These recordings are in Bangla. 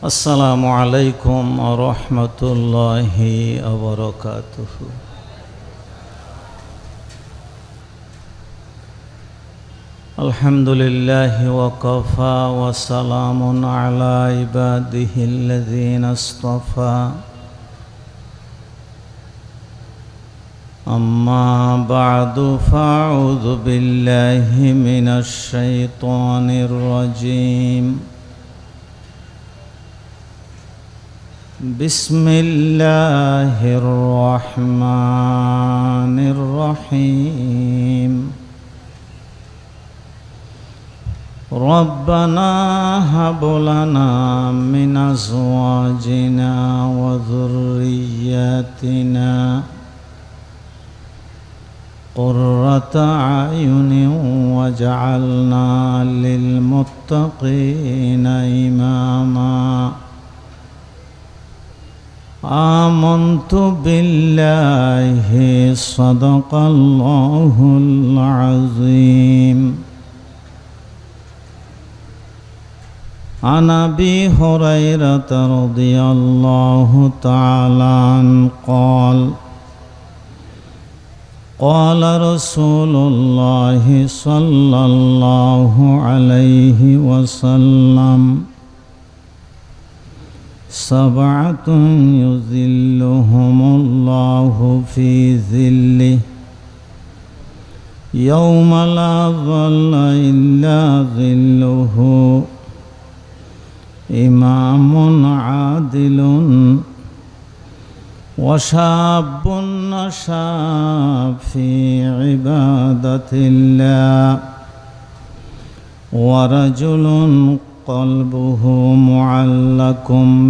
السلام عليكم ورحمة الله وبركاته. الحمد لله وكفى وسلام على عباده الذين اصطفى. أما بعد فأعوذ بالله من الشيطان الرجيم. بسم الله الرحمن الرحيم. ربنا هب لنا من أزواجنا وذرياتنا قرة أعين واجعلنا للمتقين إماما. آمنت بالله صدق الله العظيم. عن أبي هريرة رضي الله تعالى عنه قال قال رسول الله صلى الله عليه وسلم سبعة يظلهم الله في ظله يوم لا ظل إلا ظله إمام عادل وشاب نشأ في عبادة الله ورجل قلبه معلق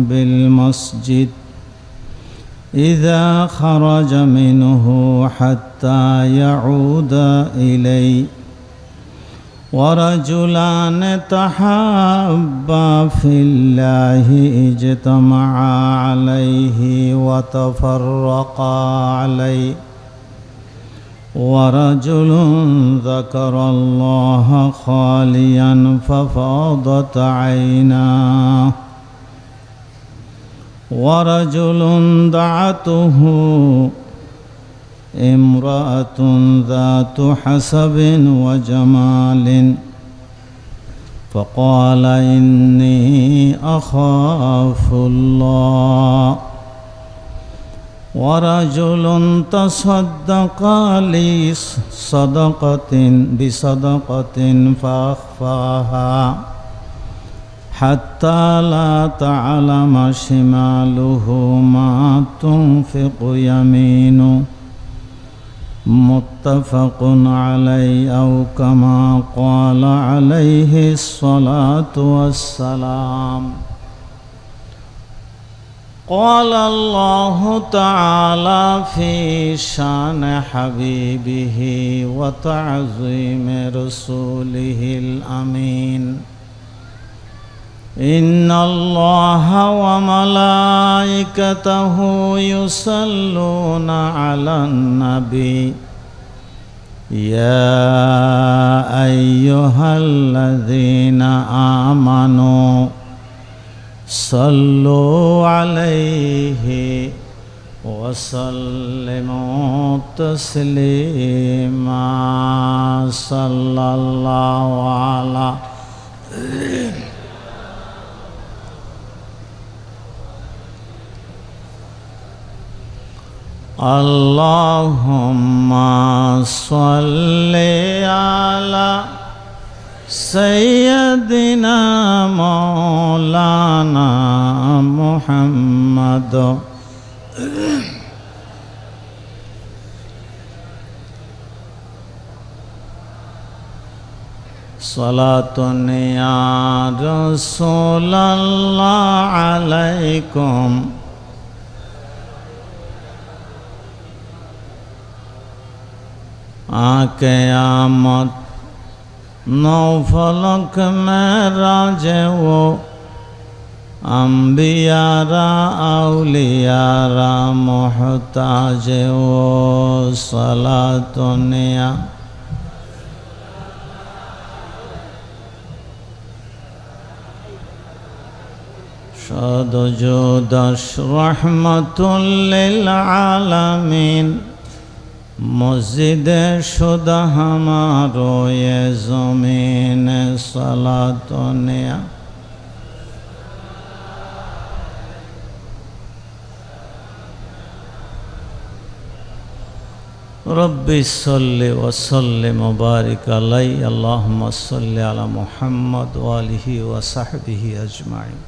بالمسجد إذا خرج منه حتى يعود إليه ورجلان تحابا في الله اجتمعا عليه وتفرقا عليه ورجل ذكر الله خاليا ففاضت عيناه ورجل دعته امرأة ذات حسب وجمال فقال إني أخاف الله ورجل تصدق لي بصدقة فأخفاها حتى لا تعلم شماله ما تنفق يمينه متفق عليه أو كما قال عليه الصلاة والسلام. قال الله تعالى في شان حبيبه وتعظيم رسوله الأمين إن الله وملائكته يصلون على النبي يا أيها الذين آمنوا صلوا عليه وسلموا تسليما. صلى الله على اللهم صل على سيدنا مولانا محمد صلاة يا رسول الله عليكم क़यामत नौ फलक में राजे वो अम्बियारा औलियारा मोहताजे वो सलातुनिया মুর্শদ জুদশ রহমতুল লিল আলামিন মসজিদে শুদা হামারো ये ज़मीन सलातोनिया रब्बि सल्लि व सल्लिम व बारिक अलैहि अल्लाहुम्मा सल्लि अला मुहम्मद व आलिहि व सहबिहि अजमाइन।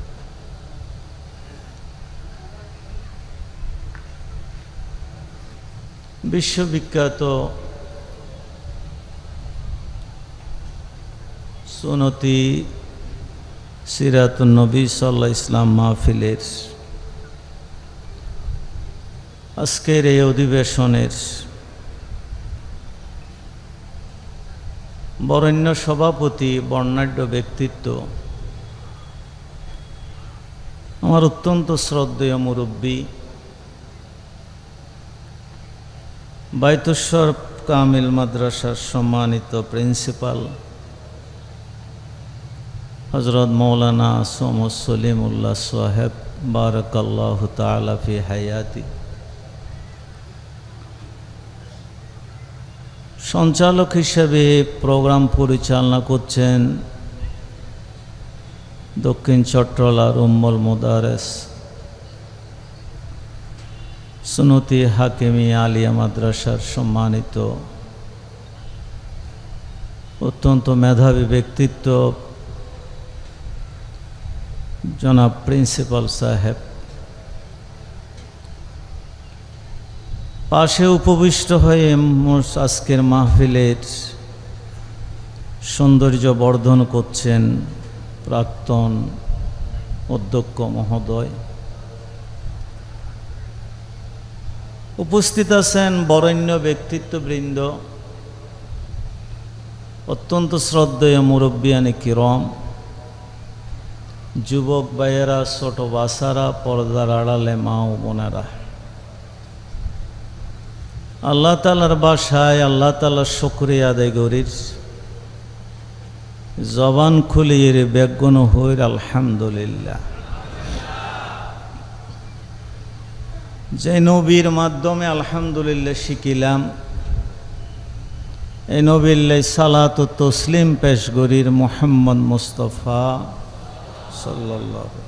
विश्वविख्यात सुन्नती सीरातुन नबी सल्लल्लाहु इस्लाम महफिलेर आजकेर এই অধিবেশনের বরেণ্য সভাপতি বর্ণাঢ্য ব্যক্তিত্ব আমার অত্যন্ত শ্রদ্ধেয় মুরব্বী বাইতুশ্বর কামিল মাদ্রাসার সম্মানিত প্রিন্সিপাল হযরত মৌলানা সমস সলিমুল্লাহ সাহেব বারাকাল্লাহু তাআলা ফি হায়াতি, সঞ্চালক হিসেবে প্রোগ্রাম পরিচালনা করছেন দক্ষিণ চট্টলার উম্মুল মুদারেস সুন্নতি হাকিমিয়া আলিয়া মাদ্রাসার সম্মানিত অত্যন্ত মেধাবী ব্যক্তিত্ব জনাব প্রিন্সিপাল সাহেব, পাশে উপবিষ্ট হয়ে আজকের মাহফিলের সৌন্দর্য বর্ধন করছেন প্রাক্তন অধ্যক্ষ মহোদয়, উপস্থিত আছেন বরেণ্য ব্যক্তিত্ববৃন্দ, অত্যন্ত শ্রদ্ধেয় মুরব্বিয়ানে কিরম, যুবক ভাইয়েরা, ছোট বাচ্চারা, পর্দার আড়ালে মা ও বোনেরা, আল্লাহ তাআলার বাসায় আল্লাহ তাআলার শুকরিয়া আদায় করির, জবান খুলিয়ে বেগুন হইর আলহামদুলিল্লাহ। যে নবীর মাধ্যমে আলহামদুলিল্লাহ শিখিলাম, এই নবীল্লাহ সালাত ও তসলিম পেশ করির মুহাম্মদ মুস্তাফা সাল্লাল্লাহু।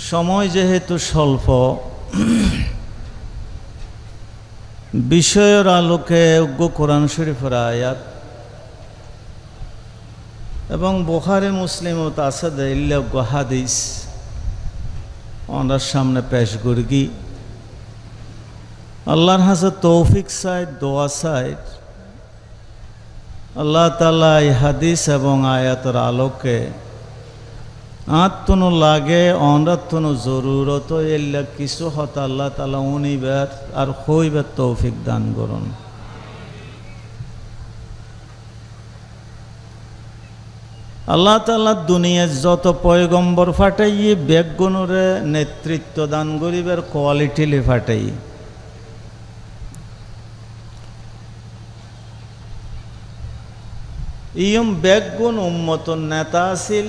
সময় যেহেতু স্বল্প, বিষয়ের আলোকে কোরআন শরীফের আয়াত এবং বুখারী মুসলিম ও তাসাদ হাদিস ওনার সামনে পেশ করি। আল্লাহর হাতে তৌফিক চাই, দোয়া চাই, আল্লাহ তাআলা এই হাদিস এবং আয়াতের আলোকে আত্মনো লাগে অনরাত্মনো জরুরত এল্লা কিছু হত আল্লাহ তাআলা উনিবার আর হইবার তৌফিক দান করুন। আল্লাহ তাআলা দুনিয়ার যত পয়গম্বর ফাটাইয়ে বেগুনরে নেতৃত্ব দান করিবার কোয়ালিটি লে ফাটাই। ইয়ম বেগুন উম্মতর নেতা আছিল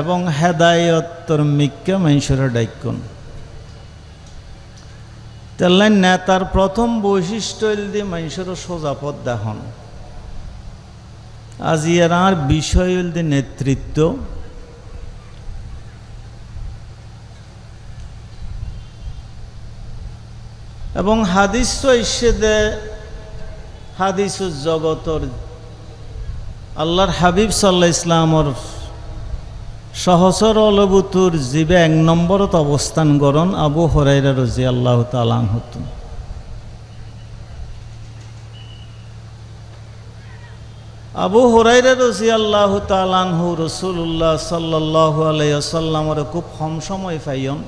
এবং হেদায়তর মিক্কা মানুষের ডাইকুন। তাহলে নেতার প্রথম বৈশিষ্ট্য দিয়ে মানুষের সোজা পথ দেখান। আজ আর বিষয় দিয়ে নেতৃত্ব, এবং হাদিস ইসে হাদিস জগতর আল্লাহর হাবিব সাল্লাল্লাহু ইসলামর সহচর অলবুতুর জীবে এক নম্বরত অবস্থান করন আবু হুরায়রা রাদিয়াল্লাহু তাআলা আনহু। আবু হুরায়রা রাদিয়াল্লাহু তাআলা আনহু রাসূলুল্লাহ সাল্লাল্লাহু আলাইহি ওয়াসাল্লামের খুব কম সময় পাইন,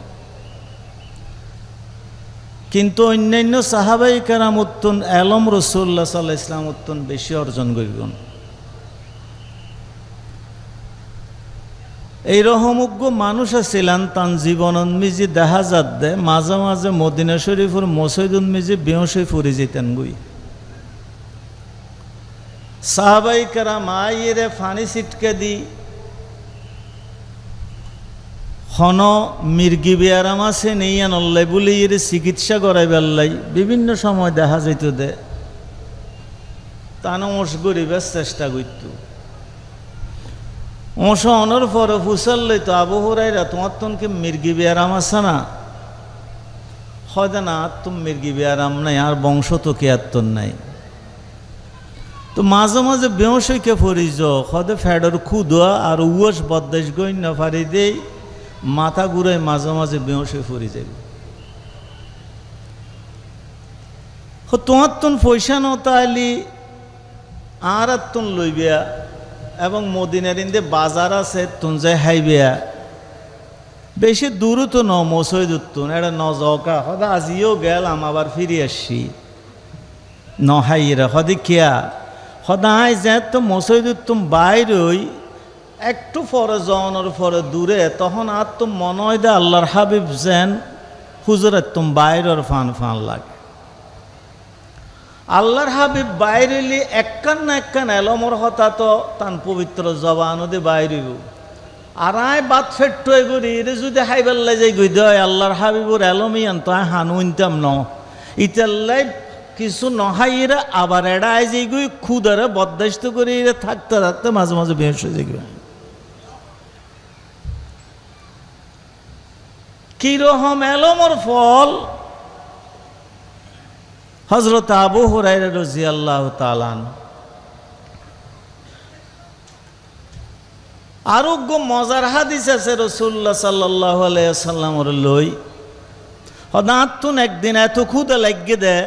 কিন্তু অন্যান্য সাহাবায়ে কেরাম উত্তন এলম রাসূলুল্লাহ সাল্লাল্লাহু আলাইহি ওয়াসাল্লাম উত্তন বেশি অর্জন করিলেন। এই রহমজ্ঞ মানুষ ছিলেন, তান জীবনত মিজি দেখা যাত দে মাঝে মাঝে মদিনা শরীফের মসজিদুল মিজি বেহসে ফুরি যেতেন গুই। সাহাবাই কেরাম আইরে ফানি ছিটকে দি হন মির্গি বেয়ারাম আছে নেই আনল্লাই বলে এর চিকিৎসা করাই বেল্লাই বিভিন্ন সময় দেখা যেত দে তানো ওষ গরিবের চেষ্টা করত ওষ অনর পরে ফুসাল্লাই তো আবু হুরায়রা তোমার তনকে মির্গি বেয়ারাম আছে না হয় না তুমি মির্গি বেয়ারাম নাই আর বংশ তো কে আত্মন নাই তো মাঝে মাঝে বেহসইকে ফরিজ হদে ফ্যাডর খুদা আর উয়স বদাস গই না ফারি দেই মাথা ঘুরাই মাঝে মাঝে বেহসে ফরি যাবে তোমার তন পয়সা নতালি আর তুন লইবিয়া এবং মদিনার ইন্দে বাজার আছে তুন যাই হাইবিয়া বেশি দূরও তো ন মসই দুতুন এটা ন জকা হদা আজিও গেলাম আবার ফিরে আসছি ন হাইরা হদি কেয়া সদায় যে তো মসজিদ তুম বাইরই একটু পরে জনের পরে দূরে তখন আর তো মনে হয় দে আল্লাহর হাবিব যেন হুজুরের তুম বাইরের ফান ফান লাগে আল্লাহর হাবিব বাইরেলি একখান না একখান এলমর হতা তো তান পবিত্র জবানো দে বাইরিব আর আয় বাদ ফেট্টই করি এর যদি হাইবেল্লাই যাই গই দেয় আল্লাহর হাবিবর এলমিয়ান তো হানু ইনতাম ন ইতাল্লাই কিছু নহাইরা আবার এড়ায় যে গুই খুদারে বদাস্ত করে থাকতে থাকতে মাঝে মাঝে বেশ হয়ে যাবে কিরকম এলমর ফল হযরত আবু হুরায়রা রাদিয়াল্লাহু তাআলা আরোগ্য মজার হাদিস আছে রাসূলুল্লাহ সাল্লাল্লাহু আলাইহি ওয়াসাল্লামের লই হদাতুন একদিন এত ক্ষুধা লাগিয়ে দেয়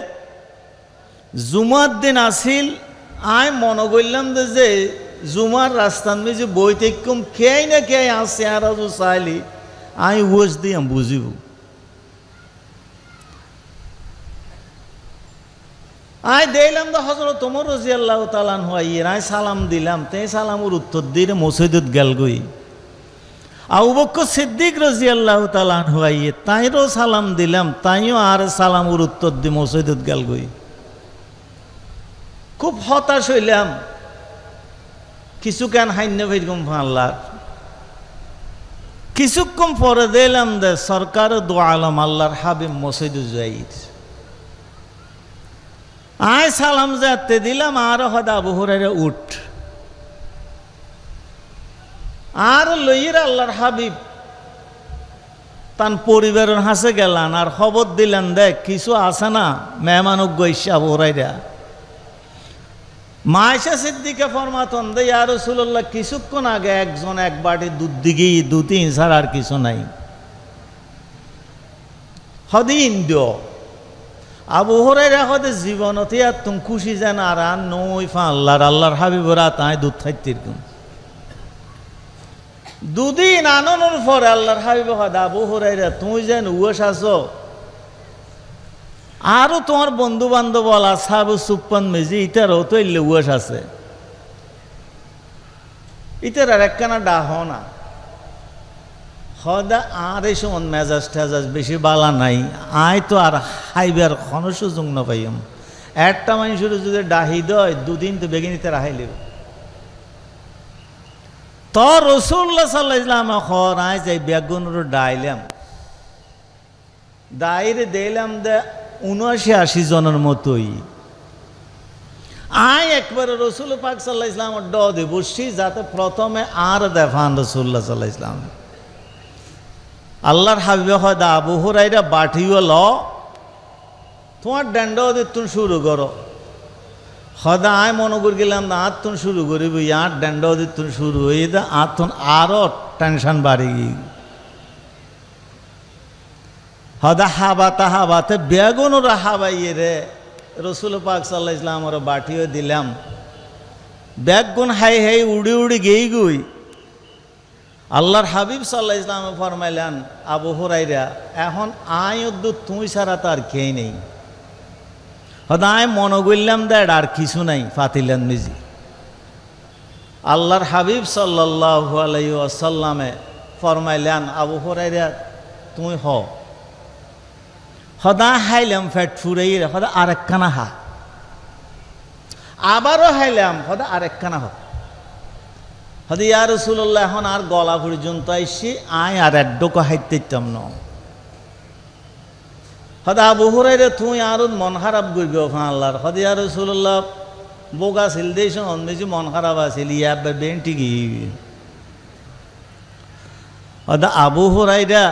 জুমার দিন আসিল আয় মনে করলাম যে জুমার রাস্তান যে বইতে কম খেয়াই না খেয়াই আসছে আর চাইলি আমি ওজ দিয়ে বুঝিব আয় দিলাম তো হযরত ওমর রাদিয়াল্লাহু তাআলা আনহু আই সালাম দিলাম তে সালামের উত্তর দিয়ে মসজিদত গেল গই আবু বকর সিদ্দিক রাদিয়াল্লাহু তাআলা আনহু আই তাইরও সালাম দিলাম তাইও আর সালামের উত্তর দিয়ে মসজিদত গেল গই খুব হতাশ হইলাম কিছু কেন হাইন্য ভাইরকম আল্লাহ কিছুক্ষণ পরে দিলাম দে সরকার দোয়া আলম আল্লাহর হাবিব মসজিদে যাই আয় সালাম যাতে দিলাম আর হদা আবু হুরায়রা উঠ আর লইয়ের আল্লাহর হাবিব তান পরিবারের হাসে গেলান আর খবর দিলেন দেখ কিছু আছে না মেহমানক গৈসা আবু হুরায়রা মায়েশা সিদ্দিকা ফরমাতন দে ইয়া রাসূলুল্লাহ কিছুক্ষণ আগে একজন এক বাটি দুধ দিগি দু তিন ছাড়া আর কিছু নাই হদিন দিও আবু হুরায়রা হদে জীবনতে আর তুমি খুশি যেন আর নই ফা আল্লাহর হাবিবরা তাই দুধ খাইতির কোন দুদিন আননোর পরে আল্লাহর হাবিব হদে আবু হুরায়রা তুই যেন উয়স আছো আরো তোমার বন্ধু বান্ধব বলা সাবু সুপ্পান মেজি ইটারও তো উয়াস আছে ইটার আর একখানা ডাহ না হদা আর এই সময় মেজাজ টেজাজ বেশি বালা নাই আয় তো আর হাইবার কোন সুযোগ না পাইম একটা মানুষের যদি ডাহি দেয় দুদিন তো বেগিনিতে রাহাইলে তো রাসূলুল্লাহ সাল্লাল্লাহু আলাইহি ওয়াসাল্লাম খর আয় যাই বেগুনের ডাইলাম দাইরে দিলাম দে ৭৯-৮০ জনের মতোই আয় একবার রাসূল পাক সাল্লাল্লাহু আলাইহি ওয়াসাল্লামের ডদে বসছি যাতে প্রথমে আর দেখান রাসূলুল্লাহ সাল্লাল্লাহু আলাইহি ওয়াসাল্লাম আল্লাহর হাবিব হয় দা আবু হুরায়রা বাঠিও ল তোমার ড্যান্ড তুন শুরু করো হদা আয় মনে করে গেলাম না আর তুন শুরু করিব আর ড্যান্ড তুন শুরু হয়ে দা আর তুন আরও টেনশন বাড়ি গিয়ে হদা হাবাতে বেগুনরা হাবাইয়ে রে রাসূল পাক সাল্লাল্লাহু আলাইহি ওয়াসাল্লামের বাটিও দিলাম বেগুন হাই হাই উড়ি উড়ি গেই গুই আল্লাহর হাবিব সাল্লাল্লাহু আলাইহি ওয়াসাল্লাম ফরমাইলেন আবু হুরায়রা এখন আয় দুধ তুই ছাড়া তার খেয়ে নেই হদা আয় মনে করলাম দেখ আর কিছু নাই ফাতিলেন মিজি আল্লাহর হাবিব সাল্লাল্লাহু আলাইহি ওয়াসাল্লামে ফরমাইলেন আবু হুরায়রা তুই হ হদা হাইলাম ফ্যাট ফুরাই হদা আরেকখানা হা আবারও হাইলাম হদা আরেকখানা হ হয়তো ইয়া রাসূলুল্লাহ এখন আর গলা পর্যন্ত আইসি আয় আর এড্ডোকে হাইতে ইতাম ন হয়তো আবু হুরায়রা তুই আর মন খারাপ করবি ওখান আল্লাহর হয়তো ইয়া রাসূলুল্লাহ বোগা ছিল দেশ অন্যজি মন খারাপ আছিল ইয়া বেন ঠিকই হয়তো আবু হুরায়রা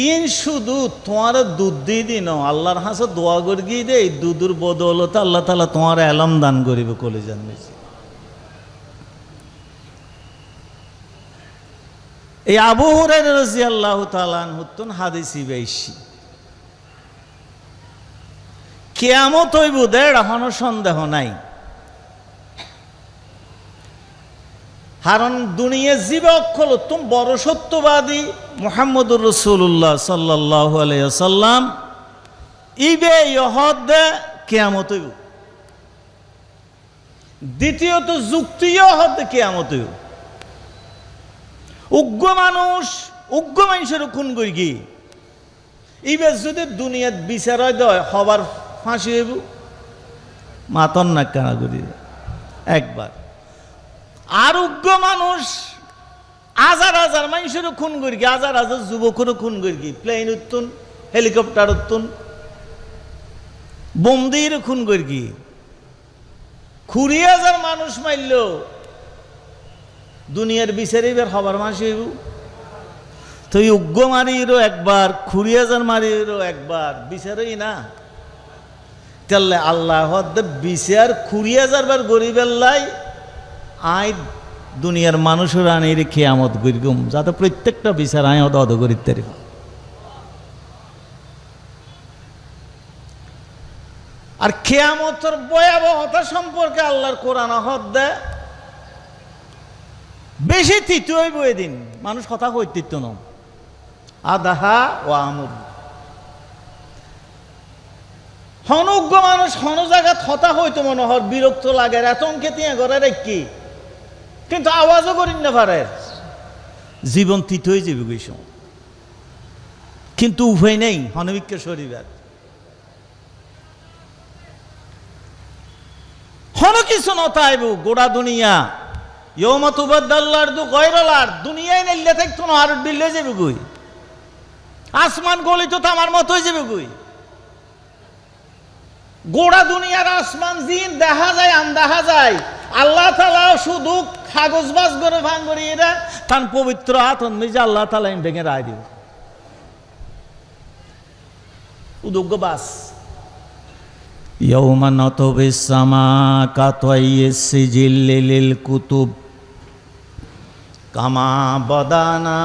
ইন শুধু তোমার দুধ দিয়ে দিন আল্লাহর হাসে দোয়া করে গিয়ে দে এই দুধুর বদৌলতে আল্লাহ তাআলা তোমার এলম দান করিবে কলিজার নিচে এই আবু হুরায়রা রাদিয়াল্লাহু তাআলা আনহু হাদিসি বেশি কিয়ামত হইব দেড় এখনো সন্দেহ নাই কারণ দুনিয়া জীবে অক্ষল তুম বড় সত্যবাদী মুহাম্মদুর রাসূলুল্লাহ সাল্লাল্লাহু আলাইহি ওয়াসাল্লাম ইবে ইহদ কিয়ামত হইব দ্বিতীয়ত যুক্তিও হদ কিয়ামত হইব উগ্র মানুষের খুন করি কি ইবে যদি দুনিয়াত বিচার হয় হবার ফাঁসি হইব মাতন না কানা করি একবার আর উগ্র মানুষ হাজার হাজার মানুষেরও খুন করি কি হাজার হাজার যুবকেরও খুন করি কি প্লেন উত্তুন হেলিকপ্টার উত্তুন বোম দিয়ে খুন করি কি 20,000 মানুষ মারল দুনিয়ার বিচারে এবার হবার মাসে হইব তো এই উগ্র মারিরও একবার 20,000 মারিরও একবার বিচারই না তাহলে আল্লাহ বিচার 20,000 বার গরিবের লাই আই দুনিয়ার মানুষের আনির কিয়ামত গরিগুম যাতে প্রত্যেকটা বিচার আয় অদ করিতে পারিব আর কিয়ামতের ভয়াবহতা সম্পর্কে আল্লাহর কোরআন হদ্দে বেশি তিত হইব এদিন মানুষ কথা কইতিত ন আদাহা ও আমর হনজ্ঞ মানুষ হন জায়গাত হতা হইতো মনে হর বিরক্ত লাগে এতঙ্কে দিয়ে ঘরে রেখি কিন্তু আওয়াজও করিন না পারে জীবন তিত হয়ে যাবে গেছ কিন্তু উপায় নেই হনবিক্ষে শরীর হন কিছু নতাইব গোড়া দুনিয়া দুনিয়ায় নেলে থাকতো না আর বিলে যাবে গুই আসমান গলি তো আমার মত হয়ে যাবে গুই গোড়া দুনিয়ার আসমান জিন দেখা যায় আন দেখা যায় আল্লাহ তাআলা শুধু কাগজ বাস করে ভাঙ করি এরা তার পবিত্র হাত নিজে আল্লাহ তাআলা ভেঙে রায় দিব উদগ্য বাস ইয়াউমা নাতবিস সামা কাতাইয়িস সিজিল লিল কুতুব কামা বাদানা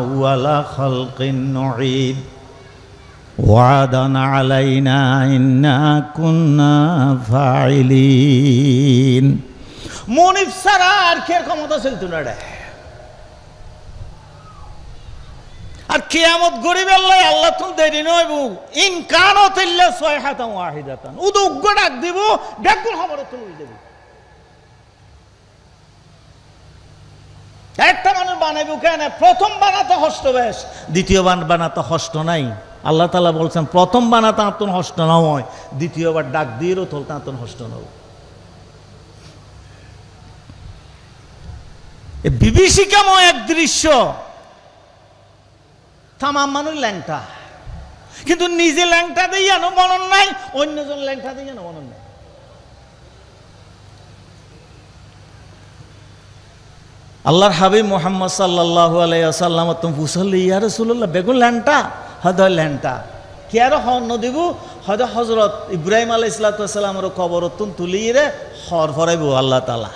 ওয়ালা খালকিন নুঈদ ওয়াদান আলাইনা ইন্না কুন্না ফাইলিন মনিব সারা আর কে ক্ষমতা চলতো না রে আর কিয়ামত গরিবের লাই আল্লাহ তুন দেরি নইব ইন কানাত ইল্লা সাইহাতান ওয়াহিদাতান উদগ্গ ডাক দিব ডাকুল খবর তুই দেব একটা মানুষ বানাইবো কেন প্রথম বানাতে হষ্ট বেশ দ্বিতীয় বানাতে হষ্ট নাই আল্লাহ তাআলা বলছেন প্রথম বানাতে আতন হষ্ট না হয় দ্বিতীয়বার ডাক দিয়েও তোলতে আতন হষ্ট না এ বিভীষিকাময় এক দৃশ্য তামাম মানুষ ল্যাংটা কিন্তু নিজে ল্যাংটা দিয়ে মনন নাই অন্যজন ল্যাংটা দিয়ে মনন নাই আল্লাহর হাবিব মুহাম্মদ সাল্লাল্লাহু আলাইহি ওয়াসাল্লাম তুমি ফুসল্লি ইয়া রাসূলুল্লাহ বেগুন ল্যাংটা হদয় ল্যাংটা কি আর হন দিব হদ হযরত ইব্রাহিম আলাইহিস সালামের কবর তুলিয়ে হর ফরাইব আল্লাহ তাআলা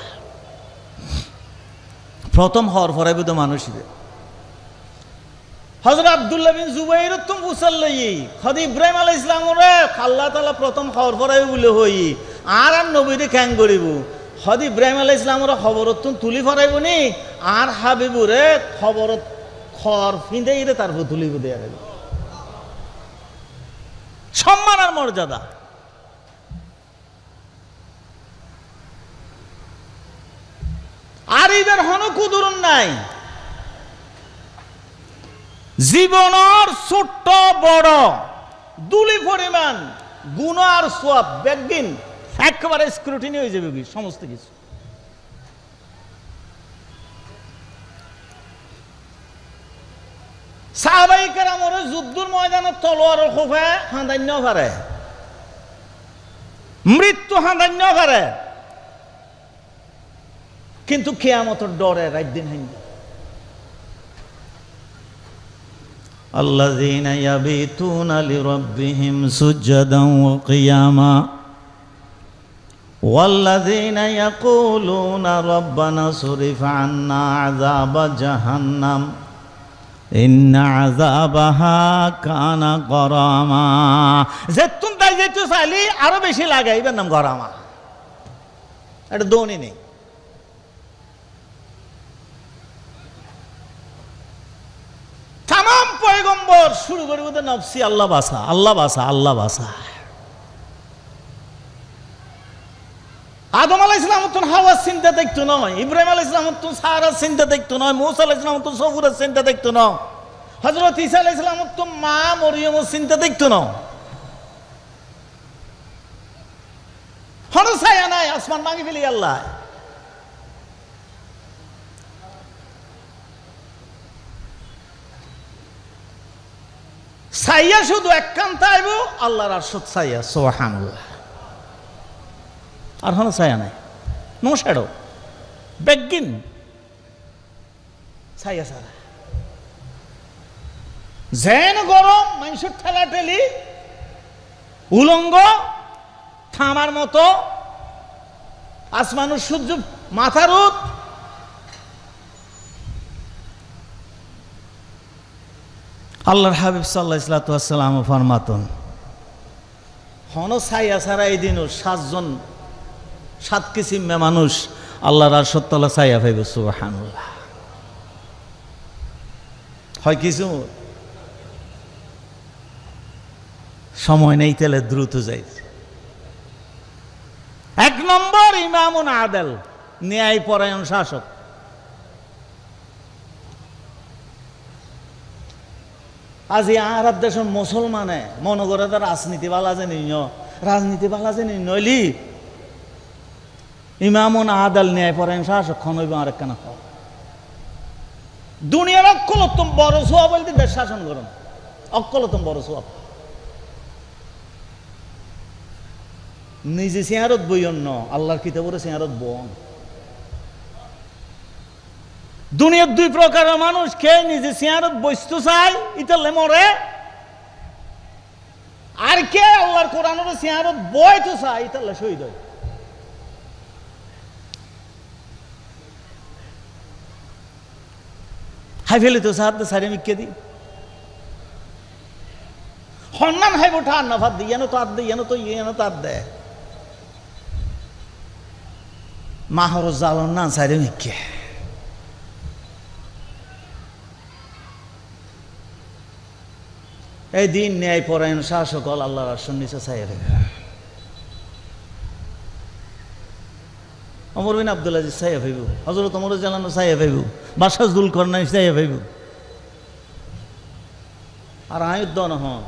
প্রথম হর ফরাইব তো মানুষের হযরত আব্দুল্লাহ বিন জুবাইর তুম ফুসল্লি হদ ইব্রাহিম আলাইহিস সালামের আল্লাহ তাআলা প্রথম হর ফরাইব বলে হই আর নবীরে ক্যাং করিব হদ ইব্রাহিম আলাইহিস সালামের খবর তুলি ফরাইব নি আর হাবিবুরে খবর খর ফিঁদেইরে তারপর তুলিব দেয়া যাবে সম্মান আর মর্যাদা আর এদের হন কুদুরুন নাই জীবনের ছোট্ট বড় দুলি পরিমাণ গুণ আর সওয়াব একদিন একেবারে স্ক্রুটিনি হয়ে যাবে সমস্ত কিছু সাহাবাই কেরামরে যুদ্ধের ময়দানে তলোয়ারের খোফে হাঁদান্য পারে, মৃত্যু হাঁদান্য পারে, কিন্তু কিয়ামতের ডরে রাত দিন হাইন। আল্লাযীনা ইয়াবিতুনা লিরাব্বিহিম সুজদান ওয়া কিয়ামা ওয়াল্লাযীনা ইয়াকুলুনা রাব্বানা সরিফ আন্না আযাবা জাহান্নাম ইন্না আযাবাহা কানা গরামা। যেতুন তাই যেতু চাইলি আরো বেশি লাগে, এবার নাম গরামা, এটা দোনি নেই। তামাম পয়গম্বর শুরু করে বলতে নফসি, আল্লাহ বাসা, আল্লাহ বাসা, আল্লাহ বাসা। আদম আলাইহিস সালাম তো হাওয়ার চিন্তা দেখতো নয়, ইব্রাহিম আলাইহিস সালাম তো সারার চিন্তা দেখতো নয়, মূসা আলাইহিস সালাম তো সফুরের চিন্তা দেখতো না, হযরত ঈসা আলাইহিস সালাম তো মা মরিয়মের চিন্তা দেখতো না। হন ছায়া নাই, আসমান ভাঙি ফেলি আল্লাহ। ছাইয়া শুধু এককান্ত আইব আল্লাহর আরশত ছাইয়া, সুবহানাল্লাহ। আর হন ছায়া নাই, নো শ্যাডো, বেগিন ছাইয়া ছাড়া। যেন গরম মানুষের ঠেলা ঠেলি, উলঙ্গ থামার মতো, আসমানুর সূর্য মাথার রোদ, আল্লাহর হাবিব সাল্লাল্লাহু আলাইহি ওয়াসাল্লাম ফরমাতেন, হন ছাইয়া ছাড়া এই দিনও 7 কিসিমে মানুষ আল্লাহর আরশের তলা ছাইয়া পাইবে, সুবহানাল্লাহ। হয় কিছু সময় নেই, তাহলে দ্রুত যাই। 1 নম্বর ইমামুন আদেল, ন্যায় পরায়ণ শাসক। আজ আরব দেশের মুসলমানে মনে করে তার রাজনীতি বালা যে রাজনীতি বালা যে নইলি ইমামুন আদাল ন্যায় পরায়ণ শাসক খন হইব আরেক কানা খাও। দুনিয়ার অক্কলতম বড় সোয়াব বলতে দেশ শাসন করুন, অক্কলতম বড় সোয়াব। নিজে চেয়ারত বইয়ন, আল্লাহর কিতাবের চেয়ারত বন। দুনিয়ার 2 প্রকারের মানুষ, কে নিজে চেয়ারত বসতে চায় ইতালে মরে, আর কে আল্লাহর কোরআনের চেয়ারত বইতে চায় ইতালে শহীদ হয়। হাই ফেলে তো সাহায্য সারি মিকে দি হন্নান হাই বোঠা না ভাত দি এনো তো আর দে, এনো তো এনো তো আর দে মাহর জালন না সারি মিকে। এই দিন ন্যায় পরায়ণ শাসক আল্লাহর আরশের নিচে ছায়া দেবে। ওমর বিন আব্দুল আজিজ ছায়া পাইব, হযরত ওমর জালানো ছায়া পাইব, বাদশাহ যুলকারনাইন ছায়া পাইব। আর আয়ুদ্ধ ন হন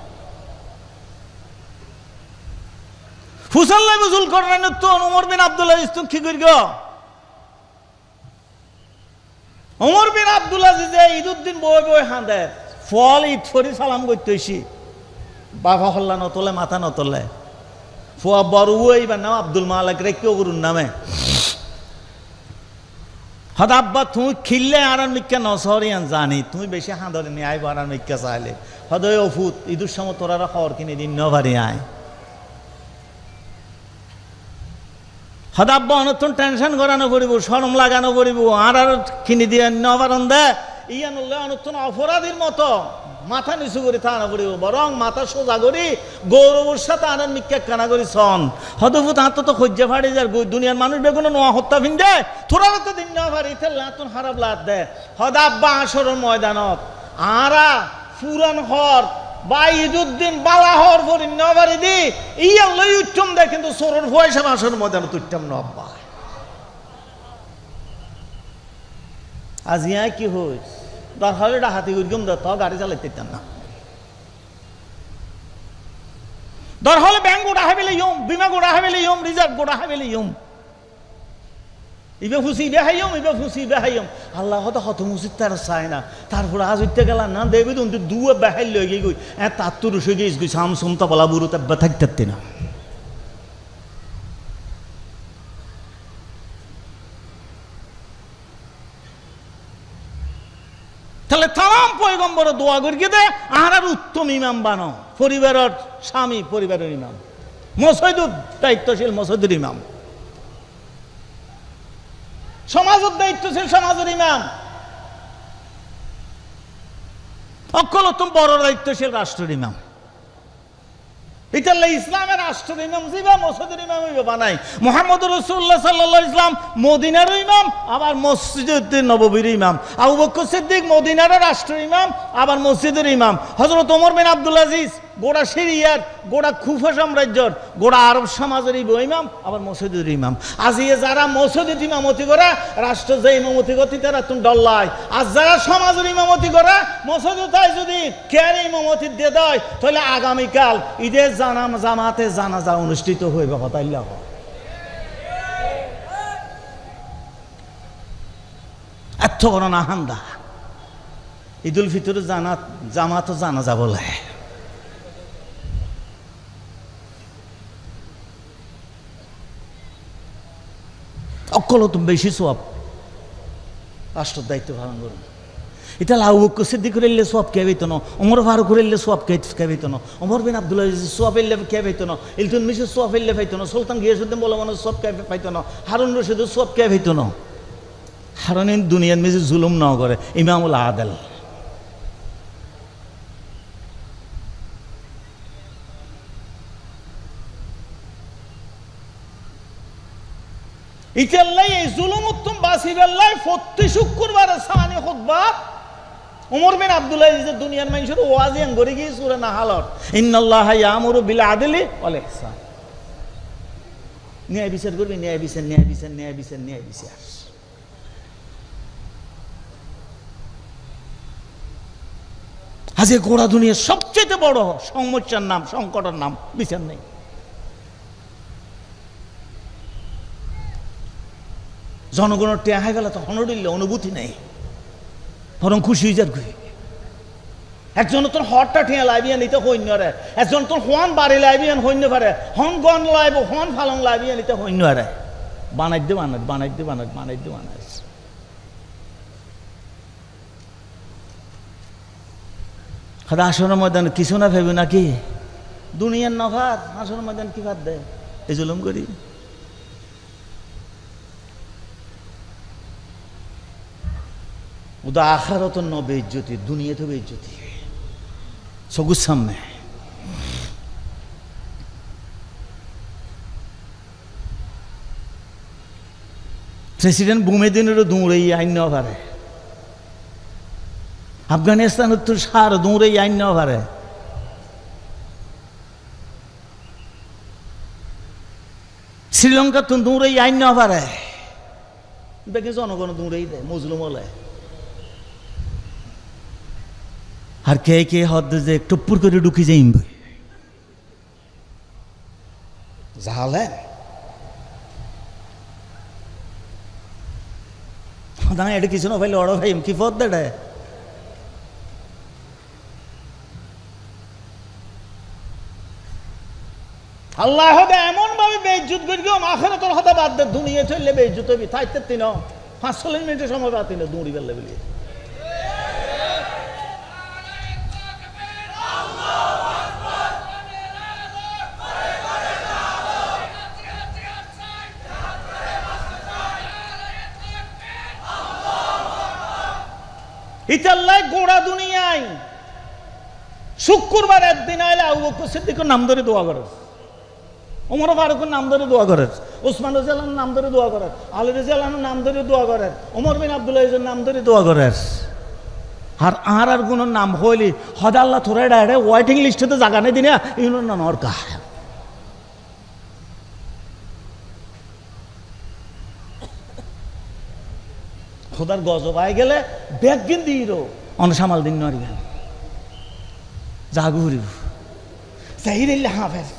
হুসান লাইব যুলকারনাইন তো ওমর বিন আব্দুল আজিজ তো কি করিগ। ওমর বিন আব্দুল আজিজ ঈদুদ্দিন বই বই হাঁদে ফল ঈদ ফরি সালাম করতে হইছি, বাবা হল্লা নতলে মাথা নতলে ফুয়া বড় এইবার নাম আব্দুল মালিক রে কেউ করুন নামে হদ আব্বা তুমি খিললে আর মিক্কা নসরিয়ান জানি তুমি বেশি হাঁদরে নিয়ে আইব আর মিক্কা চাইলে হদ ওই অফুত ঈদুর সময় তোরা খবর কিনে দিন নভারি আয় হদ আব্বা অনতন টেনশন করানো পড়িব, শরম লাগানো পড়িব, আর কিনে দিয়ে নবারণ দে ইয়া নলে অনতন অপরাধীর মতো মাথা নিচু করে থানা পড়িব, বরং মাথা সোজা করি গৌরবর সাথে আনার মিক্কা কানা করি সন হদফুত হাত তো খজ্জা ফাড়ি যার দুনিয়ার মানুষ বেগুনো নোয়া হত্যা ভিন্দে তোরা তো দিন না পারি লাতুন হারাপ লাত দে হদ আব্বা আসরের ময়দানত আরা ফুরান হর বা ঈদুদ্দিন বালা হর ভরি নবারি দি ইয়া লই উত্তম দে কিন্তু সরর পয়সা আসরের ময়দানত উত্তম ন আব্বা। আজ ইয়া কি হইস দরকার ডাহাতি উর্গম দে তো গাড়ি চালাইতে না দর হলে ব্যাংক গোড়া হাবেলে ইয়ম, বিমা গোড়া হাবেলে ইয়ম, রিজার্ভ গোড়া হাবেলে ইয়ম। ইবে ফুসি ইবে হাইয়ম ইবে ফুসি ইবে হাইয়ম আল্লাহ হয়তো হত মুসিদ তার চায় না তারপরে আজ উঠতে গেল না দেবী তো দুয়ে বেহাই লই গিয়ে গই তার তো রুসে গিয়ে গই সাম সমতা বলা বুড়ো তাব্বা থাকতে না তাহলে তাম পয়গম্বর দোয়া করিয়ে দে আর উত্তম ইমাম বানো পরিবারের স্বামী পরিবারের ইমাম মসজিদুর দায়িত্বশীল মসজিদের ইমাম সমাজের দায়িত্বশীল সমাজের ইমাম অকলতম বড় দায়িত্বশীল রাষ্ট্রের ইমাম ইতাল্লাহ ইসলামের রাষ্ট্রের ইমাম জিবা মসজিদের ইমাম বানাই মুহাম্মদ রাসূলুল্লাহ সাল্লাল্লাহু আলাইহি ওয়াসাল্লাম মদিনার ইমাম আবার মসজিদে নববীর ইমাম আবু বকর সিদ্দিক মদিনার রাষ্ট্রের ইমাম আবার মসজিদের ইমাম হযরত ওমর বিন আব্দুল আজিজ গোড়া সিরিয়ার গোড়া খুফা সাম্রাজ্যর গোড়া আরব সমাজের ইমাম আবার মসজিদের ইমাম আজিয়ে যারা মসজিদের ইমামতি করে রাষ্ট্র যে ইমামতি করতে তারা তুমি ডল্লায় আর যারা সমাজের ইমামতি করে মসজিদে যদি কেন ইমামতি দিয়ে দেয় তাহলে আগামীকাল ঈদের জামাতে জানাজা অনুষ্ঠিত হইবে হতাইল্লাহ এত বড় না হান্দা ঈদুল ফিতরের জামাত জানাজা বলে অকলতম বেশি সওয়াব রাষ্ট্রের দায়িত্ব পালন করুন এটা আবু বকর সিদ্দিক করিলে সওয়াব কে হইতো না ওমর ফারুক করিলে সওয়াব কে হইতো না ওমর বিন আব্দুল আজিজ সওয়াব এলে কে হইতো না ইলতুন মিশর সওয়াব এলে পাইতো না সুলতান গিয়াসউদ্দিন বলা মানুষ সওয়াব কে পাইতো না হারুন রশিদ সওয়াব কে হইতো না হারুন দুনিয়ার মেজে জুলুম না করে ইমামুল আদল ইতাল্লাই এই জুলুম উত্তম বাসিবাল্লাই প্রতি শুক্রবার সানি খুতবা ওমর বিন আব্দুল আজিজ দুনিয়ার মানুষের ওয়াজি করে গিয়ে সূরা নাহালত ইন্নাল্লাহা ইয়ামুরু বিল আদলি ওয়াল ইহসান ন্যায় বিচার করবে ন্যায় বিচার ন্যায় বিচার ন্যায় বিচার ন্যায় বিচার আজ গোড়া দুনিয়ার সবচেয়ে বড় সমস্যার নাম সংকটের নাম বিচার নেই জনগণের টেয়া হয়ে গেল তো হনডিল্লে অনুভূতি নেই বরং খুশি হয়ে যার খুশি একজন তোর হরটা ঠেয়া লাইবিয়া নিতে হইন্য রে একজন তোর হন বাড়ি লাইবিয়ান হইন্য পারে হন গন লাইব হন ফালং লাইবিয়া নিতে হইন্য রে বানাই দে বানাই বানাই দে বানাই বানাই দে বানাই খাদা আসনের ময়দান কিছু না ভেবে নাকি দুনিয়ার নভাত আসনের ময়দান কি ভাত দেয় এই জুলুম করি ওদা আখারত ন বেইজ্জতি দুনিয়াতে বেইজ্জতি সগুর সামনে প্রেসিডেন্ট বুমেদিনেরও দৌড়াই আইন নেওয়া পারে আফগানিস্তানের তো সার দৌড়াই আইন নেওয়া পারে শ্রীলঙ্কার তো দৌড়াই আইন নেওয়া পারে দেখে জনগণ দৌড়াই দেয় মজলুম হলে আর কে কে হদ যে টুপুর করে ঢুকি যাই জালে এটা কিছু না ভাইলে অড় ভাই কি পদ দেয় আল্লাহ এমন ভাবে বেইজ্জত করি আখিরাতের কথা বাদ দে দুনিয়া চললে বেইজ্জত হবি থাকতে তিন 45 মিনিটের সময় বাদ তিন দৌড়ি বেলে বেলি ইতাল্লাই গোড়া দুনিয়ায় শুক্রবার একদিন আইলে আবু বকর সিদ্দিকের নাম ধরে দোয়া করে ওমর ফারুকের নাম ধরে দোয়া করে ওসমান রাদিয়াল্লাহু নাম ধরে দোয়া করে আলী রাদিয়াল্লাহু নাম ধরে দোয়া করে ওমর বিন আব্দুল আজিজের নাম ধরে দোয়া করে আর কোন নাম হইলি হদ আল্লাহ থোড়া ডাইরে ওয়েটিং লিস্টে জায়গা নেই দিনে ইউনো না নরকা খোদার গজব আয় গেলে ব্যাগ গিন দিও অনসামাল দিন নরি গেল জাগু হরিব চাহিদিল্লে হাফেজ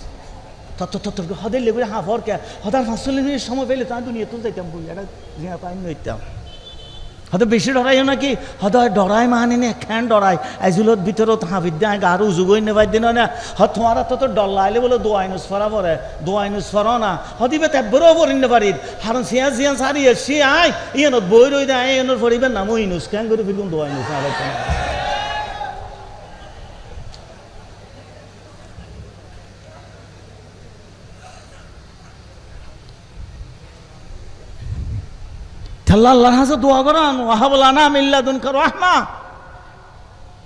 তত হদের লেগে হাফর কে হদার 45 মিনিট সময় পেলে তা দুনিয়া তো যাইতাম বই এটা জিয়া পাই নইতাম হয়তো বেশি ডরাইও নাকি হয়তো ডরাই মানি নে খ্যান ডরাই আইজুলত ভিতরত হাফিদ্যা গারু যুগই নেবাই দিন না হত তোমার তো ডর লাইলে বলে দোয়াইনুস ফরা পরে দোয়াইনুস ফরা না হদিবে তেব্বরও পড়িন পারির হারন সিয়া সিয়া সারি সি আই ইয়ানত বই রই দেয় এনর পড়িবেন না মইনুস ক্যান করে ফিলুন দোয়াইনুস আলাইকুম আল্লাহর কাছে দোয়া করেন ওয়াহাব লানা মিন লাদুনকা রাহমা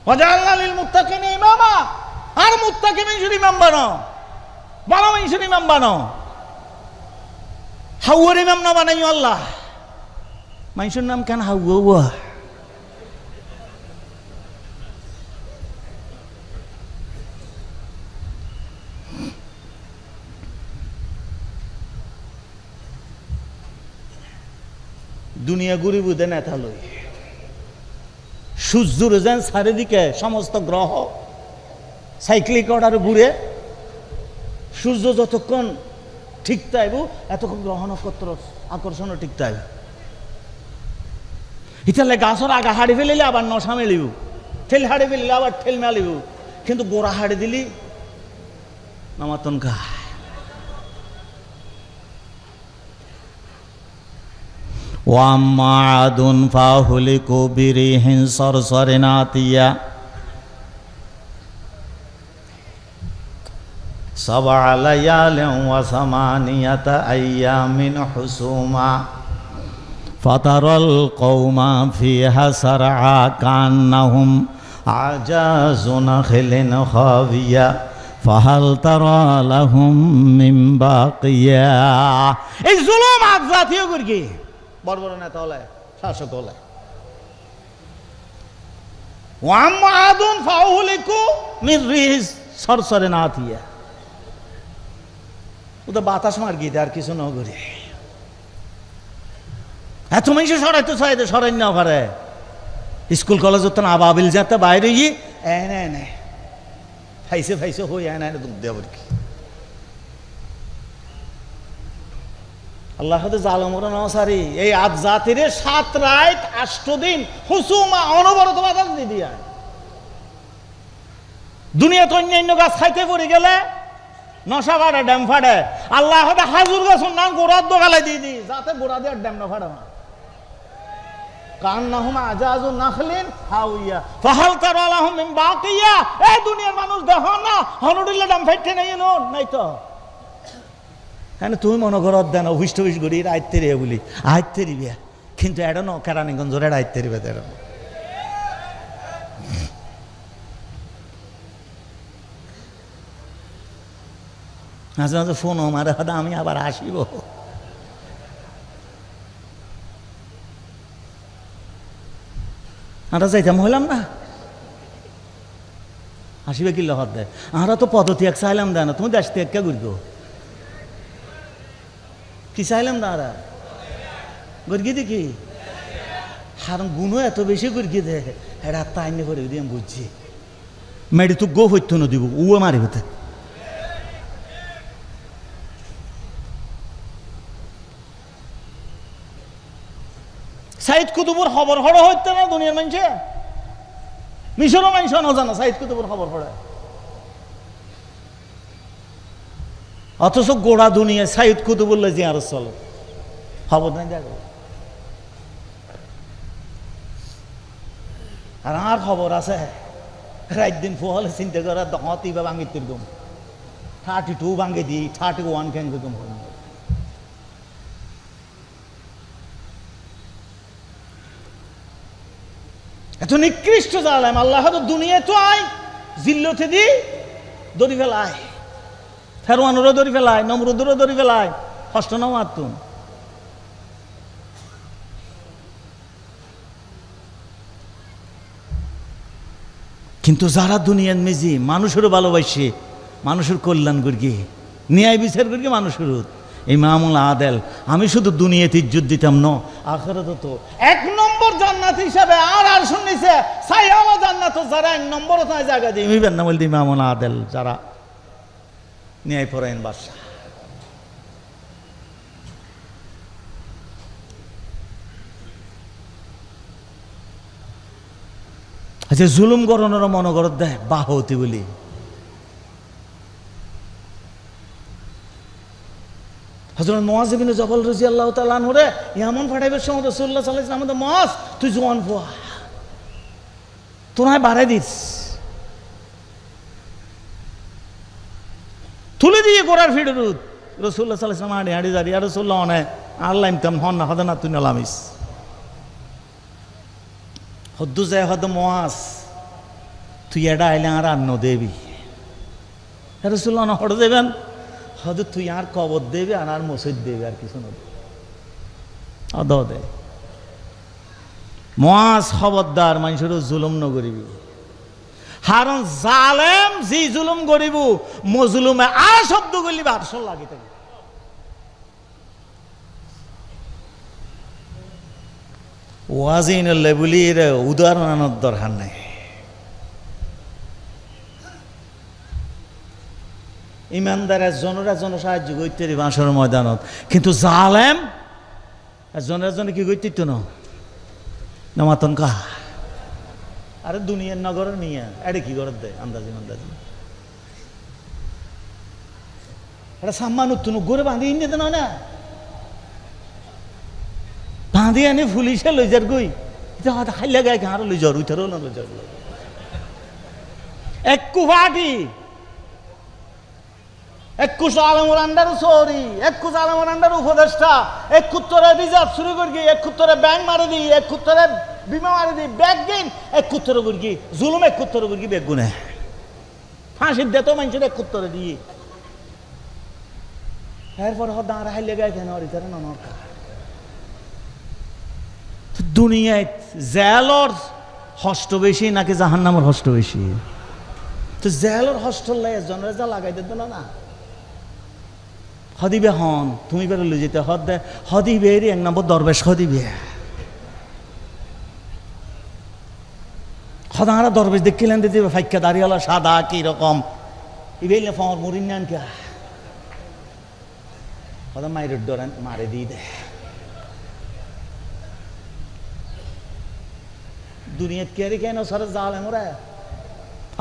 ওয়াজআলনা লিল মুত্তাকিনা ইমামা আর মুত্তাকি মানুষের ইমাম বানাও ভালো মানুষের ইমাম বানাও হাওয়ার ইমাম না বানাইও আল্লাহ মানুষের নাম কেন হাওয়া দুনিয়া ঘুরি বুঝে নেতা লই সূর্যর যেন চারিদিকে সমস্ত গ্রহ সাইক্লিক অর্ডারে ঘুরে সূর্য যতক্ষণ ঠিক থাকব এতক্ষণ গ্রহ নক্ষত্র আকর্ষণও ঠিক থাকবে ইতালে গাছর আগা হাড়ি ফেলিলে আবার নশা মেলিব ঠেল হাড়ি ফেলিলে আবার ঠেল মেলিব কিন্তু গোড়া হাড়ি দিলি নামাতন গা وأما عاد فأهلكوا بريح صرصر عاتية 7 ليال و8 أيام حسوما فترى القوم فيها سرعى كأنهم أعجاز نخل خاوية فهل ترى لهم من باقية এই জুলুম আজাতীয় করকি বড় বড় নেতা হলে শাসক হলে ওয়াম্মা আদুন ফাউলিকু মিন রিহিস সরসরে নাতিয়া ওটা বাতাস মার গিয়ে আর কিছু না করে এত মানুষ সরাইতে চাইতে সরাই না পারে স্কুল কলেজ তো আবাবিল যাতে বাইরে গিয়ে এনে ফাইসে হই এনে দুধ দেব কি আল্লাহ জালমরা নসারি এই আজ জাতিরে 7 রাত 8 দিন হুসুমা অনবরত বাতাস দিয়ে দিয়া দুনিয়া তো অন্যান্য গাছ খাইতে পড়ে গেলে নশা ফাড়ে ড্যাম ফাড়ে আল্লাহ হাজুর গাছ নাম গোড়ার দোকালে দিয়ে দি যাতে গোড়া দিয়ে ড্যাম না ফাড়ে না কান্নাহুম আজাজু নাখলিন হাউইয়া ফাহাল তারা লাহুম মিন বাকিয়া এই দুনিয়ার মানুষ দেখো না হনুডিল্লা ড্যাম ফাইতে নাই তো কেন তুমি মনে করো দেন অভিষ্ট অভিষ করি আয়ত্তে রে বলি আয়ত্তে রিবে কিন্তু এটা ন কেরানীগঞ্জের আয়ত্তে রিবে তের মাঝে মাঝে ফোন মারে হয়তো আমি আবার আসিব আমরা যাইতাম হইলাম না আসিবে কি লহর দেয় আমরা তো পদ্ধতি এক চাইলাম দেয় না তুমি দেশ থেকে ঘুরবো কি চাইলাম দাঁড়া গর্গি দেখি হারম গুণও এত বেশি গর্গি দে এটা তাইনে করে দিয়ে আমি বুঝছি মেডি তো গো হইতো না দিব ও মারি হতে সাইদ কুতুবুর খবর হড়ো হইতে না দুনিয়ার মানুষে মিশরও মানুষ না জানা সাইদ কুতুবুর খবর হড়ে অথচ গোড়া দুনিয়া সাইদ কুতুবুল্লাহ জিয়ার চলো খবর নাই দেখো আর আমার খবর আছে রাত দিন ফোহলে চিন্তা করা দহতি বা ভাঙি তিরকম 32 ভাঙে দি 31 কেন কম এত নিকৃষ্ট জালেম আল্লাহ তো দুনিয়া তো আয় জিল্লতে দি দড়ি ফেলায় ফেরওয়ানেরও দড়ি ফেলায় নমরুদেরও দড়ি ফেলায় কষ্ট নাও মারতুম কিন্তু যারা দুনিয়ার মেজি মানুষেরও ভালোবাসে মানুষের কল্যাণ করি ন্যায় বিচার করি মানুষের ইমামুল আদেল আমি শুধু দুনিয়াতে ইজ্জত দিতাম না আখিরাতে তো 1 নম্বর জান্নাত হিসাবে আর শুননিছে সাইয়ালা জান্নাত যারা 1 নম্বর জায়গা দিয়ে ইমামুল আদেল যারা ন্যায় পরায়ণ বাদশা আচ্ছা জুলুম করণের মনোগরত দেয় বাহতি বলি। হযরত মুআয ইবনে জবল রাদিয়াল্লাহু তাআলা আনহু রে এমন ফাটাইবার সময় রাসূলুল্লাহ সাল্লাল্লাহু আলাইহি ওয়াসাল্লাম মুআয তুই জওয়ান ফুয়া তোরাই বাড়াই দিস, তুলে দিয়ে গোড়ার ফিডের রুদ রাসূলুল্লাহ সাল্লাল্লাহু আলাইহি ওয়াসাল্লাম হাঁড়ি হাঁড়ি দাঁড়িয়ে রাসূলুল্লাহ অনে আল্লাহ ইমতাম হন না হদে না তুই নালামিস হদ্দু যায় হদ মুআয তুই এটা আইলে আর আন্ন দেবি রাসূলুল্লাহ না হড় দেবেন হদ তুই আর কবর দেবে আর মসজিদ দেবে আর কিছু না অদ দে মুআয খবরদার মানুষের জুলুম ন করিবি হারণ জালেম জি জুলুম করিব মজলুমে আর শব্দ করলিবে 800 লাগি থাকে। ওয়াজিন লেবুলির উদাহরণ আনার দরকার নাই। ইমানদার একজনের সাহায্য করতে বাঁশের ময়দানত, কিন্তু জালেম একজনের কি করতে না নামাতন কা আরে দুনিয়ার নগরের মিয়া এটা কি করে দেয় আন্দাজি আন্দাজি এটা সাম্মান উত্তন গড়ে বাঁধি নিতে নয় না বাঁধি আনি পুলিশে লই যার গই এটা হয়তো খাইলে গায়ে ঘাড় লই যার উঠারও না লই যার এক কুফাটি একুশ আলমর আন্ডার সরি একুশ আলমর আন্ডার উপদেষ্টা এক কুত্তরে রিজার্ভ শুরু করি এক কুত্তরে ব্যাংক মারি দিই এক কুত্তরে বিমা মারি দিই ব্যাগ দিন এক কুত্তরে করি জুলুম এক কুত্তরে করি ব্যাগ গুনে ফাঁসির দে তো মানুষের এক কুত্তরে দিয়ে এরপর দাঁড়া হাইলে গায়ে কেন ইতারে নরকা দুনিয়ায় জেলর হষ্ট বেশি নাকি জাহান্নামের হষ্ট বেশি? তো জেলর হস্টেল লাই জনের যা লাগাই দিত না হদিবে হন তুমি বেরো লই যেতে হদ দে হদিবে এর এক নম্বর দরবেশ হদিবে হদারা দরবেশ দেখিলেন দিতে ফাইকা দাঁড়িয়েলা সাদা কি রকম ইবেলে ফর মুরিন নান কে হদা মাইরের ডরেন মারে দিয়ে দে দুনিয়াত কেরি কেন সরে জালেম ওরা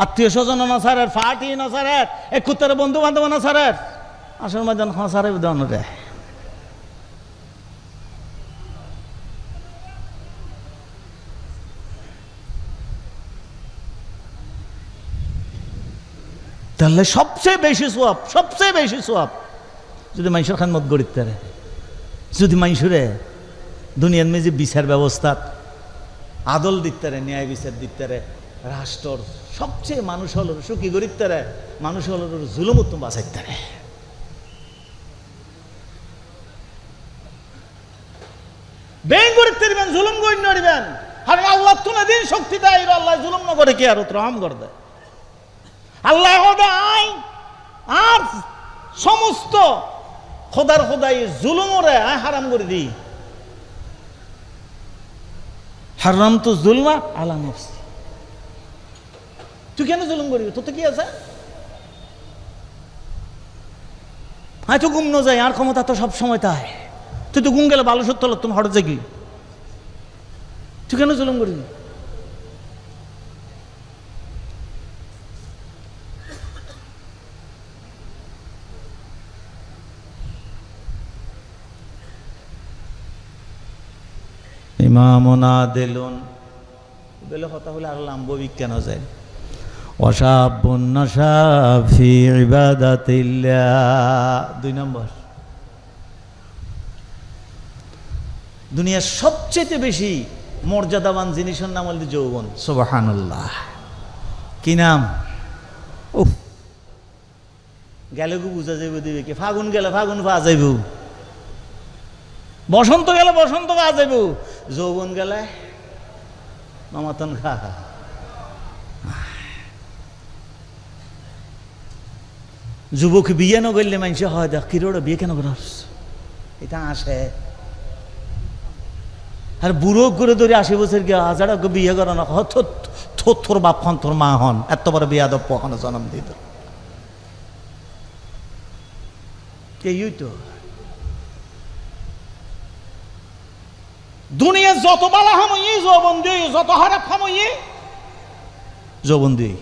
আত্মীয় স্বজন নসারের ফাটি নসারের এক কুত্তরে বন্ধু বান্ধব নসারের আসল ময়দান হসারে উদাহরণ রে তাহলে সবচেয়ে বেশি সোয়াব যদি মানুষের খানমত গড়িতে রে যদি মানুষের দুনিয়ার মেয়ে যে বিচার ব্যবস্থা আদল দিতে রে ন্যায় বিচার দিতে রে রাষ্ট্রর সবচেয়ে মানুষ হল সুখী গরিবতে রে মানুষ হল জুলুম উত্তম বাঁচাইতে রে বেং গরিবতে দিবেন জুলুম গড়ি নড়িবেন আর আল্লাহ তুলে দিন শক্তি দেয় আল্লাহ জুলুম না করে কি আর রহম করে দেয় আল্লাহ আই আর সমস্ত খোদার খোদাই জুলুম ওরে হারাম করে দিই হারাম তো জুলমা আলা নফসি তুই কেন জুলুম করবি তোর তো কি আছে হয়তো গুম ন যায় আর ক্ষমতা তো সব সময় তাই তুই তো গুম গেলে ভালো সত্য হলো তুমি হঠাৎ জাগি তুই কেন জুলুম করবি ইমামনা দিলুন বলে কথা হলে আর লাম্ববিক কেন যায় ওয়াশাবুন নাশা ফি ইবাদাতিল্লাহ 2 নম্বর দুনিয়ার সবচেয়ে বেশি মর্যাদাবান জিনিসের নাম হল যৌবন সুবহানাল্লাহ কি নাম উফ গেলে বুঝা যাইব দিবে কি ফাগুন গেলে ফাগুন পা যাইব বসন্ত গেলে বসন্ত পা যাইব যৌবন গেলে মামাতন খা যুবক বিয়ে ন করলে মানুষ হয় দেখ কিরোড় বিয়ে কেন করাস এটা আসে আর বুড়ো করে ধরে 80 বছর গিয়ে হাজারা বিয়ে করা না তোর বাপ হন তোর মা হন এত বড় বিয়াদব কখনো জন্ম দিত এই তো দুনিয়া যত বালা হামই যৌবন দিয়ে যত হারাপ হামই যৌবন দিয়ে।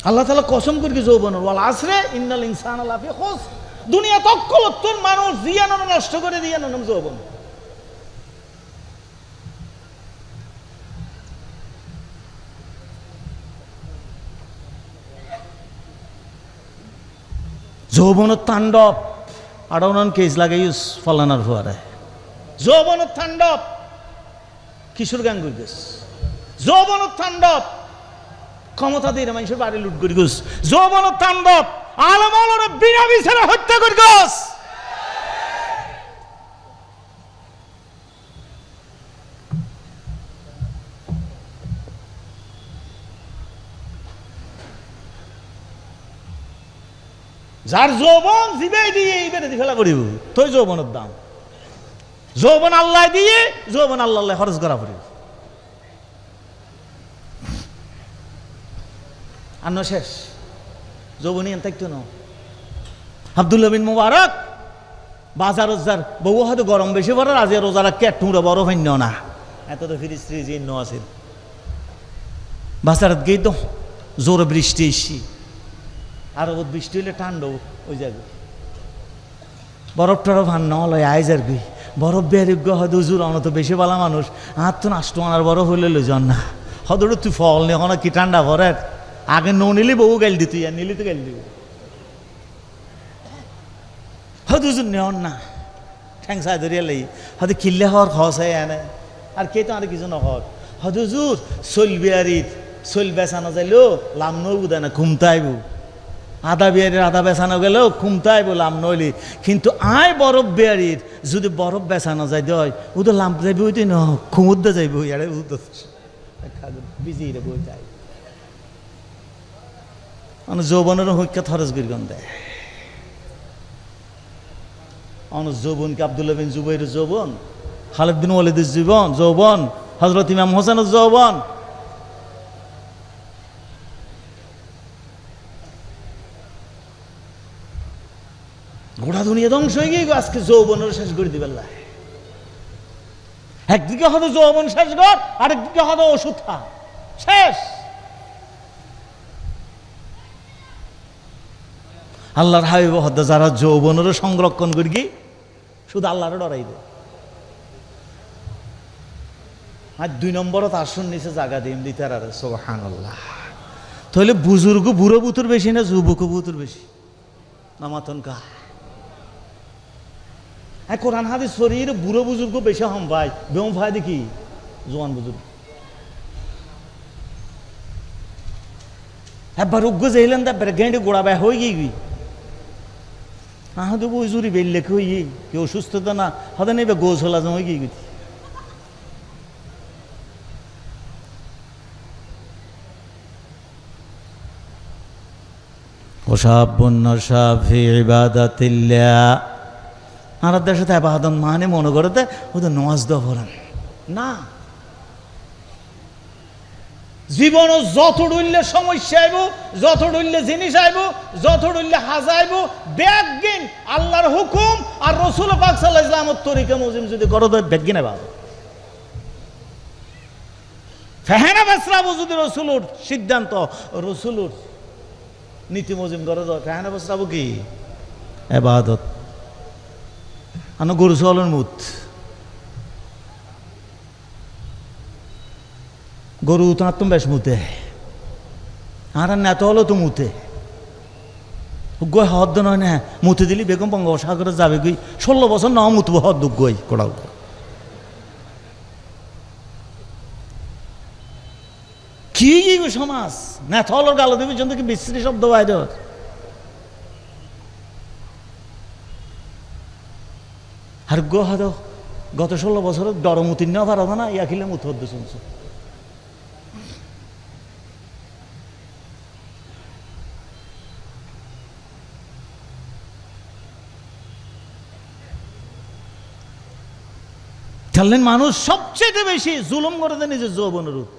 আল্লাহ তাআলা কসম করি যৌবনের, ওয়াল আসরে ইন্নাল ইনসানা লাফি খুসর। দুনিয়া তক্কলত্তর মানুষ জিয়ানো নষ্ট করে দিয়ে নাম যৌবন। যৌবনের তাণ্ডব আড়াউনান কেজ লাগাইস ফলানার ফুয়ারে। যৌবনের তাণ্ডব কিশোর গান করে গেছ। যৌবনের তাণ্ডব ক্ষমতা দিয়ে মানুষের বাড়ি লুট করে গেছ। যৌবনের তাণ্ডব আলমালরে বিনা বিচারে হত্যা করে গেছ। যার যৌবন জিবাই দিয়ে এইবারে ফেলা করিব তোই যৌবনের দাম। যৌবন আল্লাহ দিয়ে যৌবন আল্লাহ খরচ করা পড়িব। আর ন শেষ যৌবনী এন থাকতো না। আব্দুল্লাহ বিন মুবারক বাজার রোজার বউ হয়তো গরম বেশি পড়ে আজি রোজা রাখকে টুঁড়ো বড় ভান্য না এত তো ফিরিস ফ্রিজ ন আছে। বাজারত গিয়ে তো জোরে বৃষ্টি এসছি আর ও বৃষ্টি হইলে ঠান্ডা ওই যাবে বরফ টরফ হান নয় আয় যাবি বরফ বেরিজ্ঞ হয়তো উজুর অনত বেশি বলা মানুষ আর তো নাষ্ট আনার বরফ হইলে লই যান না হয়তো তুই ফল নে এখন কি ঠান্ডা ভরে আগে ন নিলি বউ গাইল দিত আর নিলি তো গাইল দিব হয়তো উজুর নেওয়ার না ঠ্যাং সাই ধরিয়া লাই হয়তো কিল্লে হওয়ার খস হয় এনে আর কে তো আর কিছু নহর হয়তো উজুর চলবি আর চল বেচানো যাইলেও লাম নই বুধা না ঘুমতাইব আদা বিয়ারির আদা বেচানো গেলেও খুমতাই বললাম নইলি কিন্তু আয় বরফ বিয়ারির যদি বরফ বেচানো যায় দয় ও তো লাম্প যাইবে ওই তুই ন খুমুদ্দে যাইব ইয়ারে বিজি রে বই যাই মানে যৌবনের হইকা খরচ গিরগন দেয় অনস যৌবনকে আব্দুল্লাহ বিন জুবাইরের যৌবন খালিদ বিন ওয়ালিদের জীবন যৌবন হযরত ইমাম হোসেনের যৌবন গোটা দুনিয়া ধ্বংস হয়ে গিয়ে আজকে যৌবনের শেষ করে দিবেন একদিকে হয়তো যৌবন শেষ কর আরেকদিকে হয়তো ওষুধ খা শেষ আল্লাহর হাবিব হদ্দা যারা যৌবনেরও সংরক্ষণ করি কি শুধু আল্লাহরে ডরাই দে আর 2 নম্বরও তার নিচে জায়গা দিম দিতে আর সুবহানাল্লাহ তাহলে বুজুর্গ বুড়ো বুতুর বেশি না যুবক বুতুর বেশি নামাতন কা হ্যাঁ কোরআন হাদিস শরীর বুড়ো বুজুর্গ বেশি হম ভাই বেম ভাই দেখি জোয়ান বুজুর্গ একবার উগ্গ যাইলেন তারপরে গেঁড়ে গোড়া ব্যয় হয়ে গিয়ে আহ তো বুজুরি বেললে হই কেউ অসুস্থতা না হতে নেবে গোছ হলা হয়ে গিয়ে গেছি ওসাবুন নশা ফি ইবাদাতিল্লাহ আর দেশে ইবাদত মানে মনে করতে ও তো নামাজ দাও পড়েন না জীবন যত ডুললে সমস্যা আইব যত ডুললে জিনিস আইব যত ডুললে হাজাইব ব্যাগিন আল্লাহর হুকুম আর রাসূল পাক সাল্লাল্লাহু আলাইহি ওয়াসাল্লামের তরিকা মুজিব যদি করো তো ব্যাগিনে পাবো ফাহানা বাসরাবু যদি রাসূলের সিদ্ধান্ত রাসূলের নীতি মুজিব করো তো ফাহানা বাসরাবু কি ইবাদত আনো গরু চলের মুত গরু তোমার তো বেশ মুতে আর নেত হলো তো মুতে গই হদ্দ নয় না মুতে দিলি বেগম বঙ্গোপসাগরে যাবে গই 16 বছর না মুতবো হদ্দ গই কোড়াও কি সমাজ নেত হলোর গালো দেবী জন্য কি বিশ্রী শব্দ বাইরে আর গো হয়তো গত 16 বছর ডর মুতিন না পারো না ইয়া খিলে মুত হদ্দ শুনছো চললেন মানুষ সবচেয়ে বেশি জুলুম করে দেয় নিজের যৌবনের উপর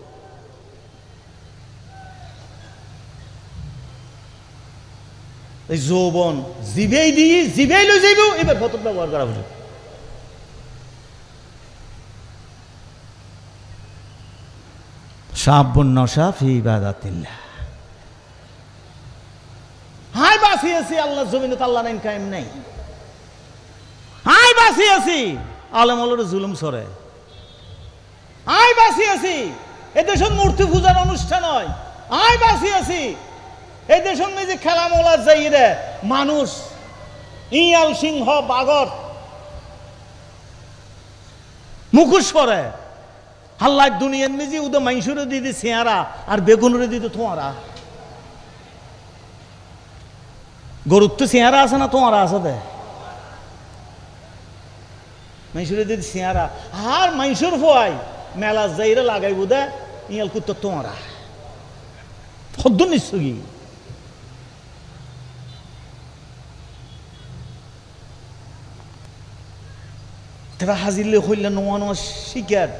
এই যৌবন জিবেই দিয়ে জিবেই লই যাইব এবার ফটো ব্যবহার করা হলো শাবুন নশা ফি ইবাদাতিল্লাহ। হাই বাঁচিয়েছি আল্লাহ জমিনে, আল্লাহ নাইন কায়েম নাই। হাই বাঁচিয়েছি আলেম ওলামার জুলুম সরে। হাই বাঁচিয়েছি এদেশের মূর্তি পূজার অনুষ্ঠান হয়। হাই বাঁচিয়েছি এই দেশের যে খেলা মোলার যাই রে মানুষ ইয়াল সিংহ বাগর মুখোশ পরে হাল্লার দুনিয়ার মেজি উদে মাইসুরে দিদি চেয়ারা আর বেগুনুরে দিদি তোমারা। গরুর তো চেয়ারা আছে না, তোমারা আছে দে মাইসুরে দিদি চেয়ারা আর মাইসুর ফোয়াই মেলা যাইরে লাগাইব দে ইয়াল কুত্ত তোমারা সদ্য নিশ্চয়ই। তারা হাজিরলে হইলে নোয়া নোয়া শিকার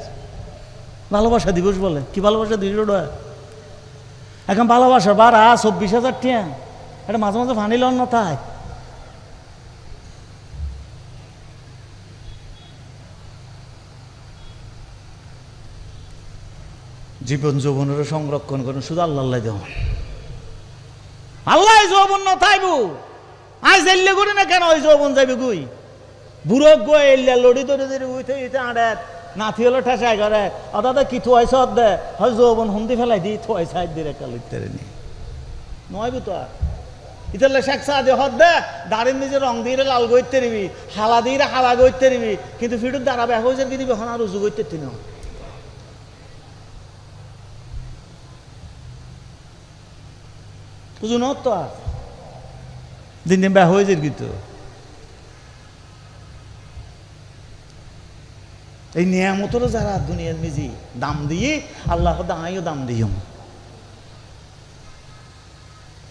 ভালোবাসা দিবস বলে। কি ভালোবাসা দিবস? এখন ভালোবাসা বাড়া 24,000 টাকা, এটা মাঝে মাঝে ফানি লন না তাই। জীবন যৌবনের সংরক্ষণ করুন শুধু আল্লাহ আল্লাহ দেব। আল্লাহ যৌবন না তাইবু আজ এল্লে করি না কেন ওই যৌবন যাইবে গুই বুড়ো গো এল্লা লড়ি ধরে ধরে উইতে উইতে আড়ে নাথি হলো ঠেসাই করে অদাদা কি থুয়াইছ দে হয় যৌবন হুন্দি ফেলাই দি থুয়াই সাইড দিয়ে একটা লইতে নি নয়বু তো আর ইতালে শেখ সাদে হদ দে দাঁড়ির নিজে রং দিয়ে লাল গইতে দিবি, হালা দিয়ে হালা গইতে দিবি, কিন্তু ফিটুর দাঁড়াবে হয়ে যাবি দিবি হন আর উজু গইতে তিন বুঝুন তো আর দিন দিন ব্যয় হয়ে যাবি। তো এই নিয়ামতেরও যারা দুনিয়ার মিজি দাম দিয়ে আল্লাহ আমিও দাম দিও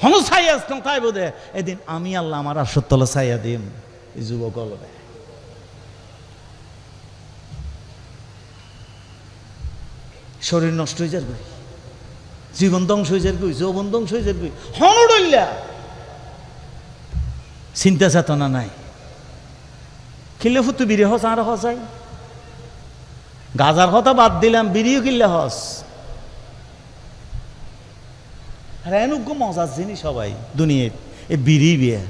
হন ছাই আসতাম তাই বোধে এদিন আমি আল্লাহ আমার আশ্বতলা ছাইয়া দিম এই যুবক অলবে শরীর নষ্ট হয়ে যাবে, জীবন ধ্বংস হয়ে যাবে, যৌবন ধ্বংস হয়ে যাবে। হন ডইলা চিন্তা চেতনা নাই। কিনলে ফুটু বিড়ি হস আর হসাই গাজার কথা বাদ দিলাম, বিড়িও কিনলে হস রেনুগ্য মজার জিনিস সবাই দুনিয়ায় এই বিড়ি বিয়ে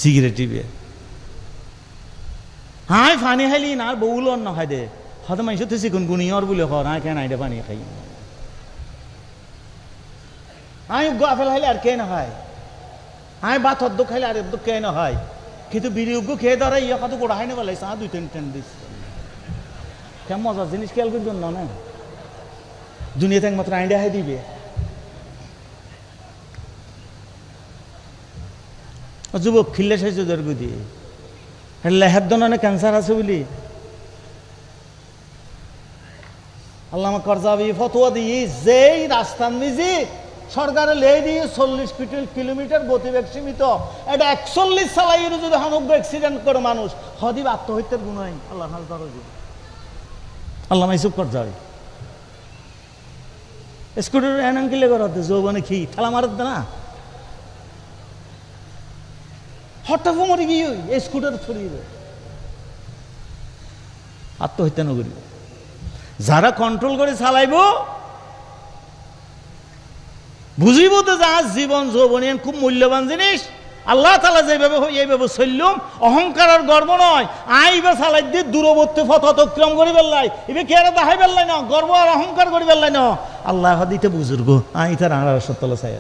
সিগারেটি বিয়ে হাই ফানি খাইলি না আর বউল না খাই দে হয়তো মানুষ তো চিকুন গুণিয়র বলে হর হাই কেন আইডে পানি খাই হাই উগ্র আপেল খাইলে আর কে না হয়, হাই ভাত হদ্দ খাইলে আর একদম কে না হয়, কিন্তু বিড়ি উগ্র খেয়ে ধরা ইয়ে কত গোড়া হয় না বলে চা 2-3 দিস কেমন মজার জিনিস খেয়াল করবেন না না দুনিয়াতে একমাত্র আইডিয়া হাই দিবে। যুবক খিল্লে সাইজ গুদি লেহের দনে ক্যান্সার আছে বলি আল্লাহ করজাবি ফতোয়া দিয়ে যেই রাস্তার নিজে সরকারে লে দিয়ে 40 কিলোমিটার গতিবেগ সীমিত এটা 41 চালাইয়ের যদি হানুক অ্যাক্সিডেন্ট করে মানুষ হদিব আত্মহত্যার গুণ হয় আল্লাহ আল্লাহ মাইসুব কর যাবে স্কুটার এনাম কিলে করাতে যৌবনে কি ঠেলা মারত না হঠাৎ মরে গিয়ে এই স্কুটার ছড়িয়ে আত্মহত্যা নগরী যারা কন্ট্রোল করে চালাইব বুঝিব তো যা জীবন যৌবনী খুব মূল্যবান জিনিস আল্লাহ তাআলা যেভাবে এইভাবে চললুম অহংকার আর গর্ব নয় আইবা চালাই দিয়ে দূরবর্তী পথ অতিক্রম করি পেলাই এবে কে আর দেখাই পেলাই না গর্ব আর অহংকার করি পেলাই না আল্লাহ দিতে বুজুর্গ আই তার আড়ার সত্যলা চাই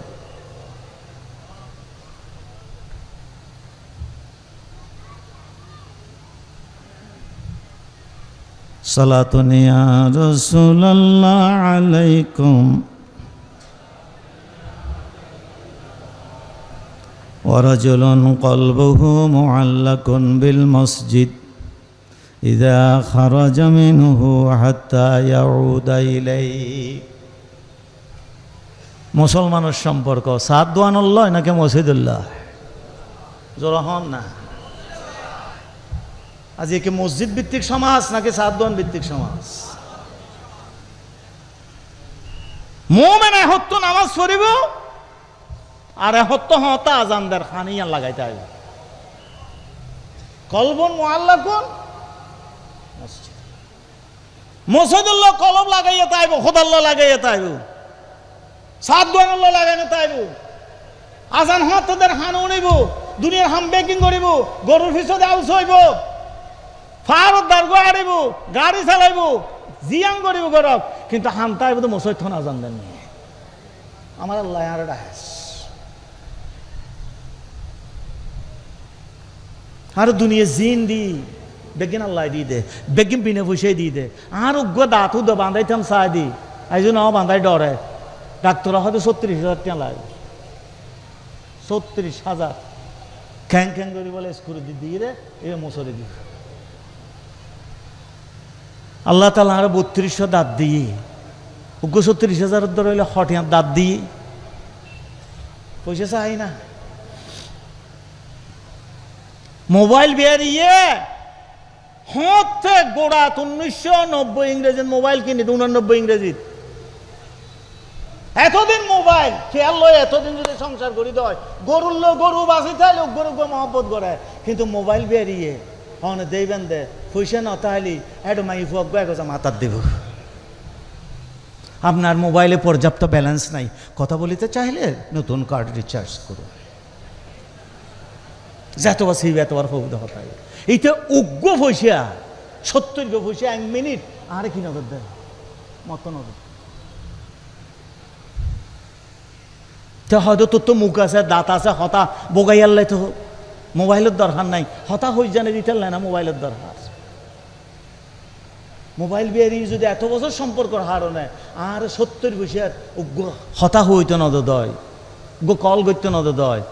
সালাতুন ইয়া রাসূলুল্লাহ আলাইকুম ওয়া রাজুলুন কলবুহু মুআল্লাকুন বিল মসজিদ ইযা খারাজা মিনহু হাত্তা ইয়াউদা ইলাইহি। মুসলমানের সম্পর্ক সাদওয়ানুল্লাহ নাকি মসজিদুল্লাহ জোর হন না আজ একে মসজিদ ভিত্তিক সমাজ নাকি সাদওয়ান ভিত্তিক সমাজ? মুমিন হত্য নামাজ পড়িব আর হত্য হতা আজানদার খানিয়া লাগাইতে হবে কলবুন মুআল্লাকুন মসজিদ মসজিদুল্লাহ কলম লাগাইয়া তাইব, খোদাল্লাহ লাগাইয়া তাইব, সাত দোয়ানুল্লাহ লাগাইয়া তাইব, আজান হতদের হান উনিব, দুনিয়ার হাম বেকিং করিব, গরুর পিছনে আউস হইব, ফারত দার্গ আড়িব, গাড়ি চালাইব, জিয়াং করিব গরক, কিন্তু হাম তাইব তো মসজিদ থন আজান দেন নিয়ে। আমার আল্লাহ আর ডাহাস আর দুনিয়া জিন দি বেগিন আল্লাহ দি দে, বেগিন বিনে পয়সা দি দে, আর উগ্র দাঁতু দে বান্ধাইতাম চাই দি, আইজ ন বান্ধাই ডরে, ডাক্তার হয়তো ৩৬,০০০ টাকা লাগে, ৩৬,০০০ খ্যাং খ্যাং করি বলে স্কুল দিয়ে রে এ মশরে দি। আল্লাহ তালা আর ৩২০০ দাঁত দিয়ে উগ্র ৩৬,০০০ ধর হইলে হঠিয়ার দাঁত দিয়ে পয়সা চাই না। মোবাইল বেরিয়ে হতে গোড়া ১৯৯০ ইংরেজির মোবাইল কিনি, ৮৯ ইংরেজির এতদিন মোবাইল খেয়াল লয়, এতদিন যদি সংসার করি দয় গরুর লোক গরু বাঁচি তাইলে গরু মহব্বত করে, কিন্তু মোবাইল বেরিয়ে হনে দেবেন দে পয়সা না তাহলে এটো মাই ফুয়াক একজা মাতার দেব। আপনার মোবাইলে পর্যাপ্ত ব্যালেন্স নাই, কথা বলিতে চাইলে নতুন কার্ড রিচার্জ করুন, যতবার সেই এতবার হবুদা হতায়। এইটা উগ্র পয়সা ৭০ পয়সা ১ মিনিট আরে কি নগদ দেয় মত নগদ। হয়তো তোর তো মুখ আছে দাঁত আছে, হতা বগাই আল্লাই তো মোবাইলের দরকার নাই, হতা হয়ে জানে দিতে না মোবাইলের দরকার। মোবাইল বেরিয়ে যদি এত বছর সম্পর্ক হারণে আর ৭০ বছর হতা হইতে নদয়, কল করতে নদয়।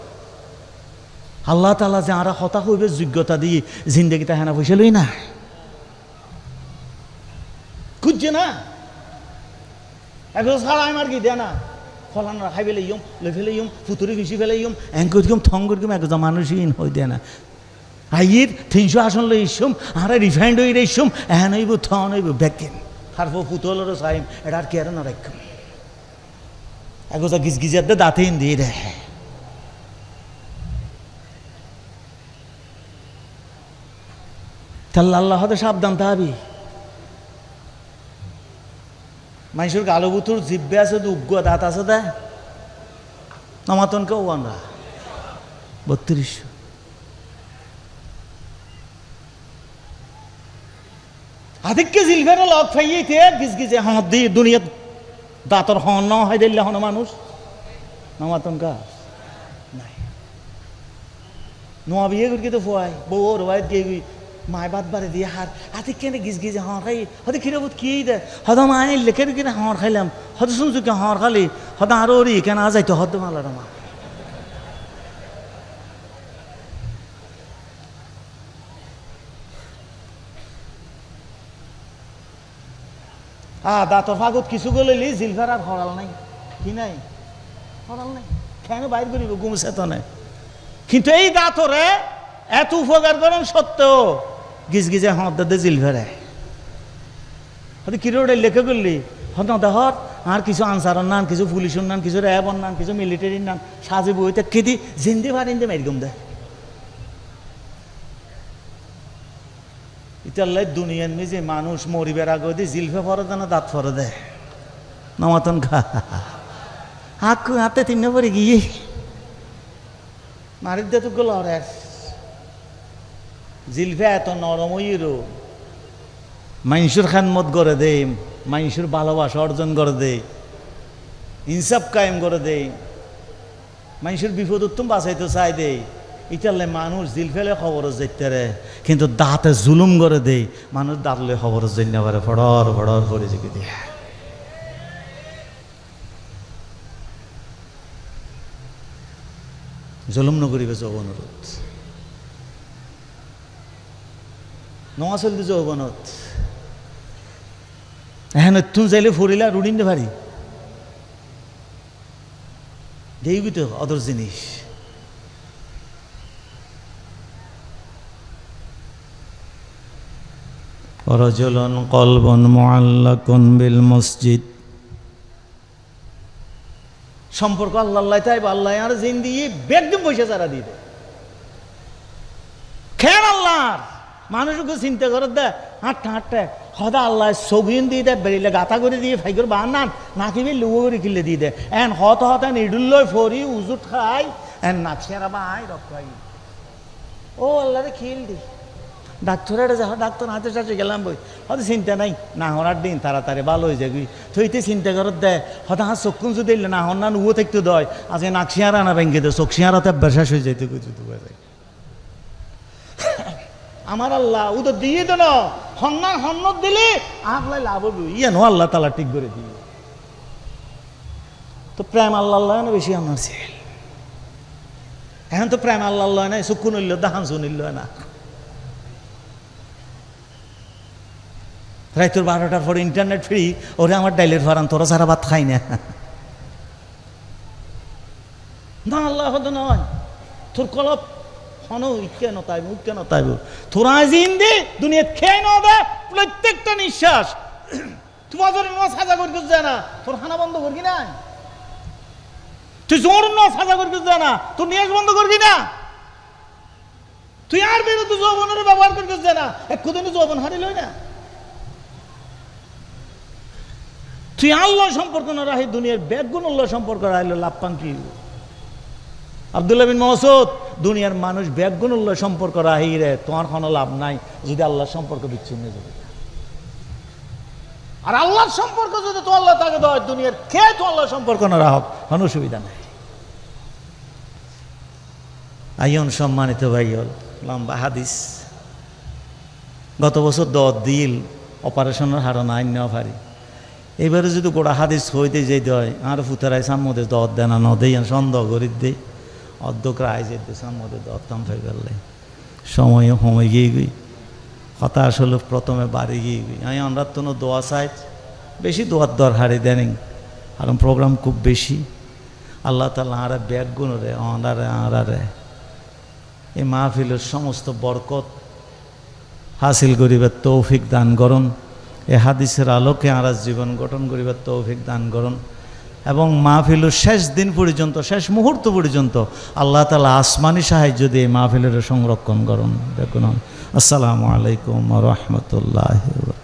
আল্লাহ তালা যে আর হতা হইবে যোগ্যতা দিয়ে জিন্দগিটা হেনা পয়সা লই না খুঁজছে না, একজন ছাড়া আমার কি দেয় না ফলান রাখাই ফেলে ইম লই ফেলে ইম ফুতুরি ফিসি ফেলে ইম এঙ্কুম থং করিম একজন মানুষই হই দেয় না। আইয়ের ৩০০ আসন লই ইসুম আর রিফাইন্ড হয়ে ইসুম এহেন হইব থন হইব ব্যাকেন তারপর ফুতুলেরও চাইম এটা আর কেয়ার না রাখম একজা গিজ গিজার দে দাঁতে দিয়ে রে। তাহলে আল্লাহ হতে সাবধান তাহাবি। মানুষের গালো বুতুর জিব্বে আছে উগ্র দাঁত আছে দেয় নমাতনকে ওয়ানরা ৩২০০। আদিককে জিলভের লগ ফাইয়েতে গিজ গিজে হাত দিয়ে দুনিয়া দাঁতর হন ন হয় দিল্লে হন মানুষ নমাতনকা নাই নোয়া বিয়ে করি তো ফুয়াই বউ ওর বাইর দিয়ে মায় বাদ বারে দিয়ে হার আতে কেন গিজ গিজে হাঁড় খাই হয়তো কিরবত কি দেয় হয়তো মা আনিলে কেন কিনে হাঁড় খাইলাম হয়তো শুনছো কে হাঁড় খালি হয়তো আরো ওরি কেন যাইতো হয়তো মালার মা দাঁতর ফাগত কিছু গেলি জিলফার আর হরাল নাই কি নাই হরাল নাই কেন বাইর করিব গুমছে তো নাই। কিন্তু এই দাঁতরে এত উপকার করেন সত্ত্বেও গিজ গিজে হাত দে জিলফারে হয়তো কিরোড়ে লেখে করলি হয়তো দেহর আর কিছু আনসারের নান কিছু পুলিশের নান কিছু র্যাবর নান কিছু মিলিটারির নান সাজে বইতে খেদি জিন্দি ফারিন্দে মেরগম দেয়। ইতাল্লাই দুনিয়ার মেজে মানুষ মরিবার আগে দিয়ে জিলফে ফরে দেয় না দাঁত ফরে দেয় নমাতন খা হাতে তিন পরে গিয়ে মারির দে তো লড়ার জিলফে এত নরমইরও মানুষের খানমত করে দে, মানুষের ভালোবাসা অর্জন করে দে, ইনসাফ কায়েম করে দে, মানুষের বিপদ উত্তম বাঁচাইতে চাই দে। ইতালে মানুষ জিল ফেলে খবর যেতে রে কিন্তু দাঁতে জুলুম করে দে মানুষ দাঁতলে খবর জন্য পারে ফড়র ফড়র করে জিকে দিয়ে জুলুম নকরিবে যৌবনত নোয়া চলতে যৌবনত এখন তুই যাইলে ফুরিলে রুডিন দে ভারি দেখবি তো অদর জিনিস। রজুলুন কলবুন মুআল্লাকুন বিল মসজিদ সম্পর্ক আল্লাহ তাই আল্লাহ আর জিন্দিগি বেগম পয়সা চারা দিয়ে দেয় খেয়াল আল্লাহর মানুষকে চিন্তা করে দেয় হাঁটতে হাঁটতে হদা আল্লাহ সগুন দিয়ে দেয় বেরিলে গাথা করে দিয়ে ফাইকর বান নান না কিবি লুগো করে কিলে দিয়ে দেয় এন হত হতেন ইডুল্লয় ফরি উজুট খাই এন নাচিয়ারা বা আয় রক্ষাই ও আল্লাহরে খিল দি ডাক্তারের যা ডাক্তার হাতে সাথে গেলাম বই হয়তো চিন্তা নাই না হওয়ার দিন তাড়াতাড়ি ভালো হয়ে যাবি থইতে চিন্তা করত দেয় হয়তো হাত চক্ষুন যদি না হন না ও থাকতে দেয় আজকে নাকশিয়ারা না ভেঙে দেয় চকশিয়ারাতে বেশাস হয়ে যাইতে কিছু আমার আল্লাহ ও তো দিয়ে দেন হন্নার হন্নত দিলে আপনার লাভ হবে ইয়েন আল্লাহ তালা ঠিক করে দিয়ে তো প্রেম আল্লাহ আল্লাহ না বেশি আমার ছিল এখন তো প্রেম আল্লাহ আল্লাহ নাই চক্ষু নিল দাহান শুনিল না রাইতর 12টার পরে ইন্টারনেট ফ্রি ওরে আমার ডাইলের ফারান তোরা সারা ভাত খাই না না আল্লাহ হতো নয় তোর কলপ হন কেন তাইব কেন তাইব তোরা জিন্দে দুনিয়া খেয়ে ন দে প্রত্যেকটা নিঃশ্বাস তোমার জন্য সাজা করতে যায় না তোর খানা বন্ধ করবি না তুই জোর সাজা করতে যায় না তোর নিয়াজ বন্ধ করবি না তুই আর বিরুদ্ধে যৌবনের ব্যবহার করতে যায় না একদিন যৌবন হারিল না তুই আল্লাহ সম্পর্ক না রাহি দুনিয়ার ব্যাগুন আল্লাহ সম্পর্ক রাহিল লাভ পান কি আব্দুল্লাহ বিন মাসউদ দুনিয়ার মানুষ ব্যাগুন আল্লাহ সম্পর্ক রাহি রে তোমার কোনো লাভ নাই যদি আল্লাহর সম্পর্ক বিচ্ছিন্ন যাবে আর আল্লাহর সম্পর্ক যদি তো আল্লাহ তাকে দেয় দুনিয়ার কে তো আল্লাহ সম্পর্ক না রাহক কোনো অসুবিধা নাই আইন সম্মানিত ভাইল লম্বা হাদিস গত বছর দিল অপারেশনের হারণ আইন নেওয়া পারি এবারে যদি গোড়া হাদিস হইতে যেতে হয় আর ফুতারাই সামনে দর দেয় না নদেই সন্দেহ করি দেই অর্ধকরা আই যেতে সামনে দরতাম ফেলে ফেললে সময় গিয়ে গই হতাশ হলো প্রথমে বাড়ি গিয়ে গই আমি আমরা তো দোয়া চাই বেশি দোয়ার দরকারি দেন কারণ প্রোগ্রাম খুব বেশি আল্লাহ তালা আরে ব্যাগ গুণ রে আঁড়ারে এই মাহফিলের সমস্ত বরকত হাসিল করিবার তৌফিক দান করুন এ হাদিসের আলোকে আরাজ জীবন গঠন করিবার তৌফিক দান করুন এবং মাহফিলের শেষ দিন পর্যন্ত শেষ মুহূর্ত পর্যন্ত আল্লাহ তাআলা আসমানি সাহায্য দিয়ে মাহফিলের সংরক্ষণ করুন দেখুন আসসালামু আলাইকুম ওয়া রাহমাতুল্লাহি ওয়া বারাকাতুহু।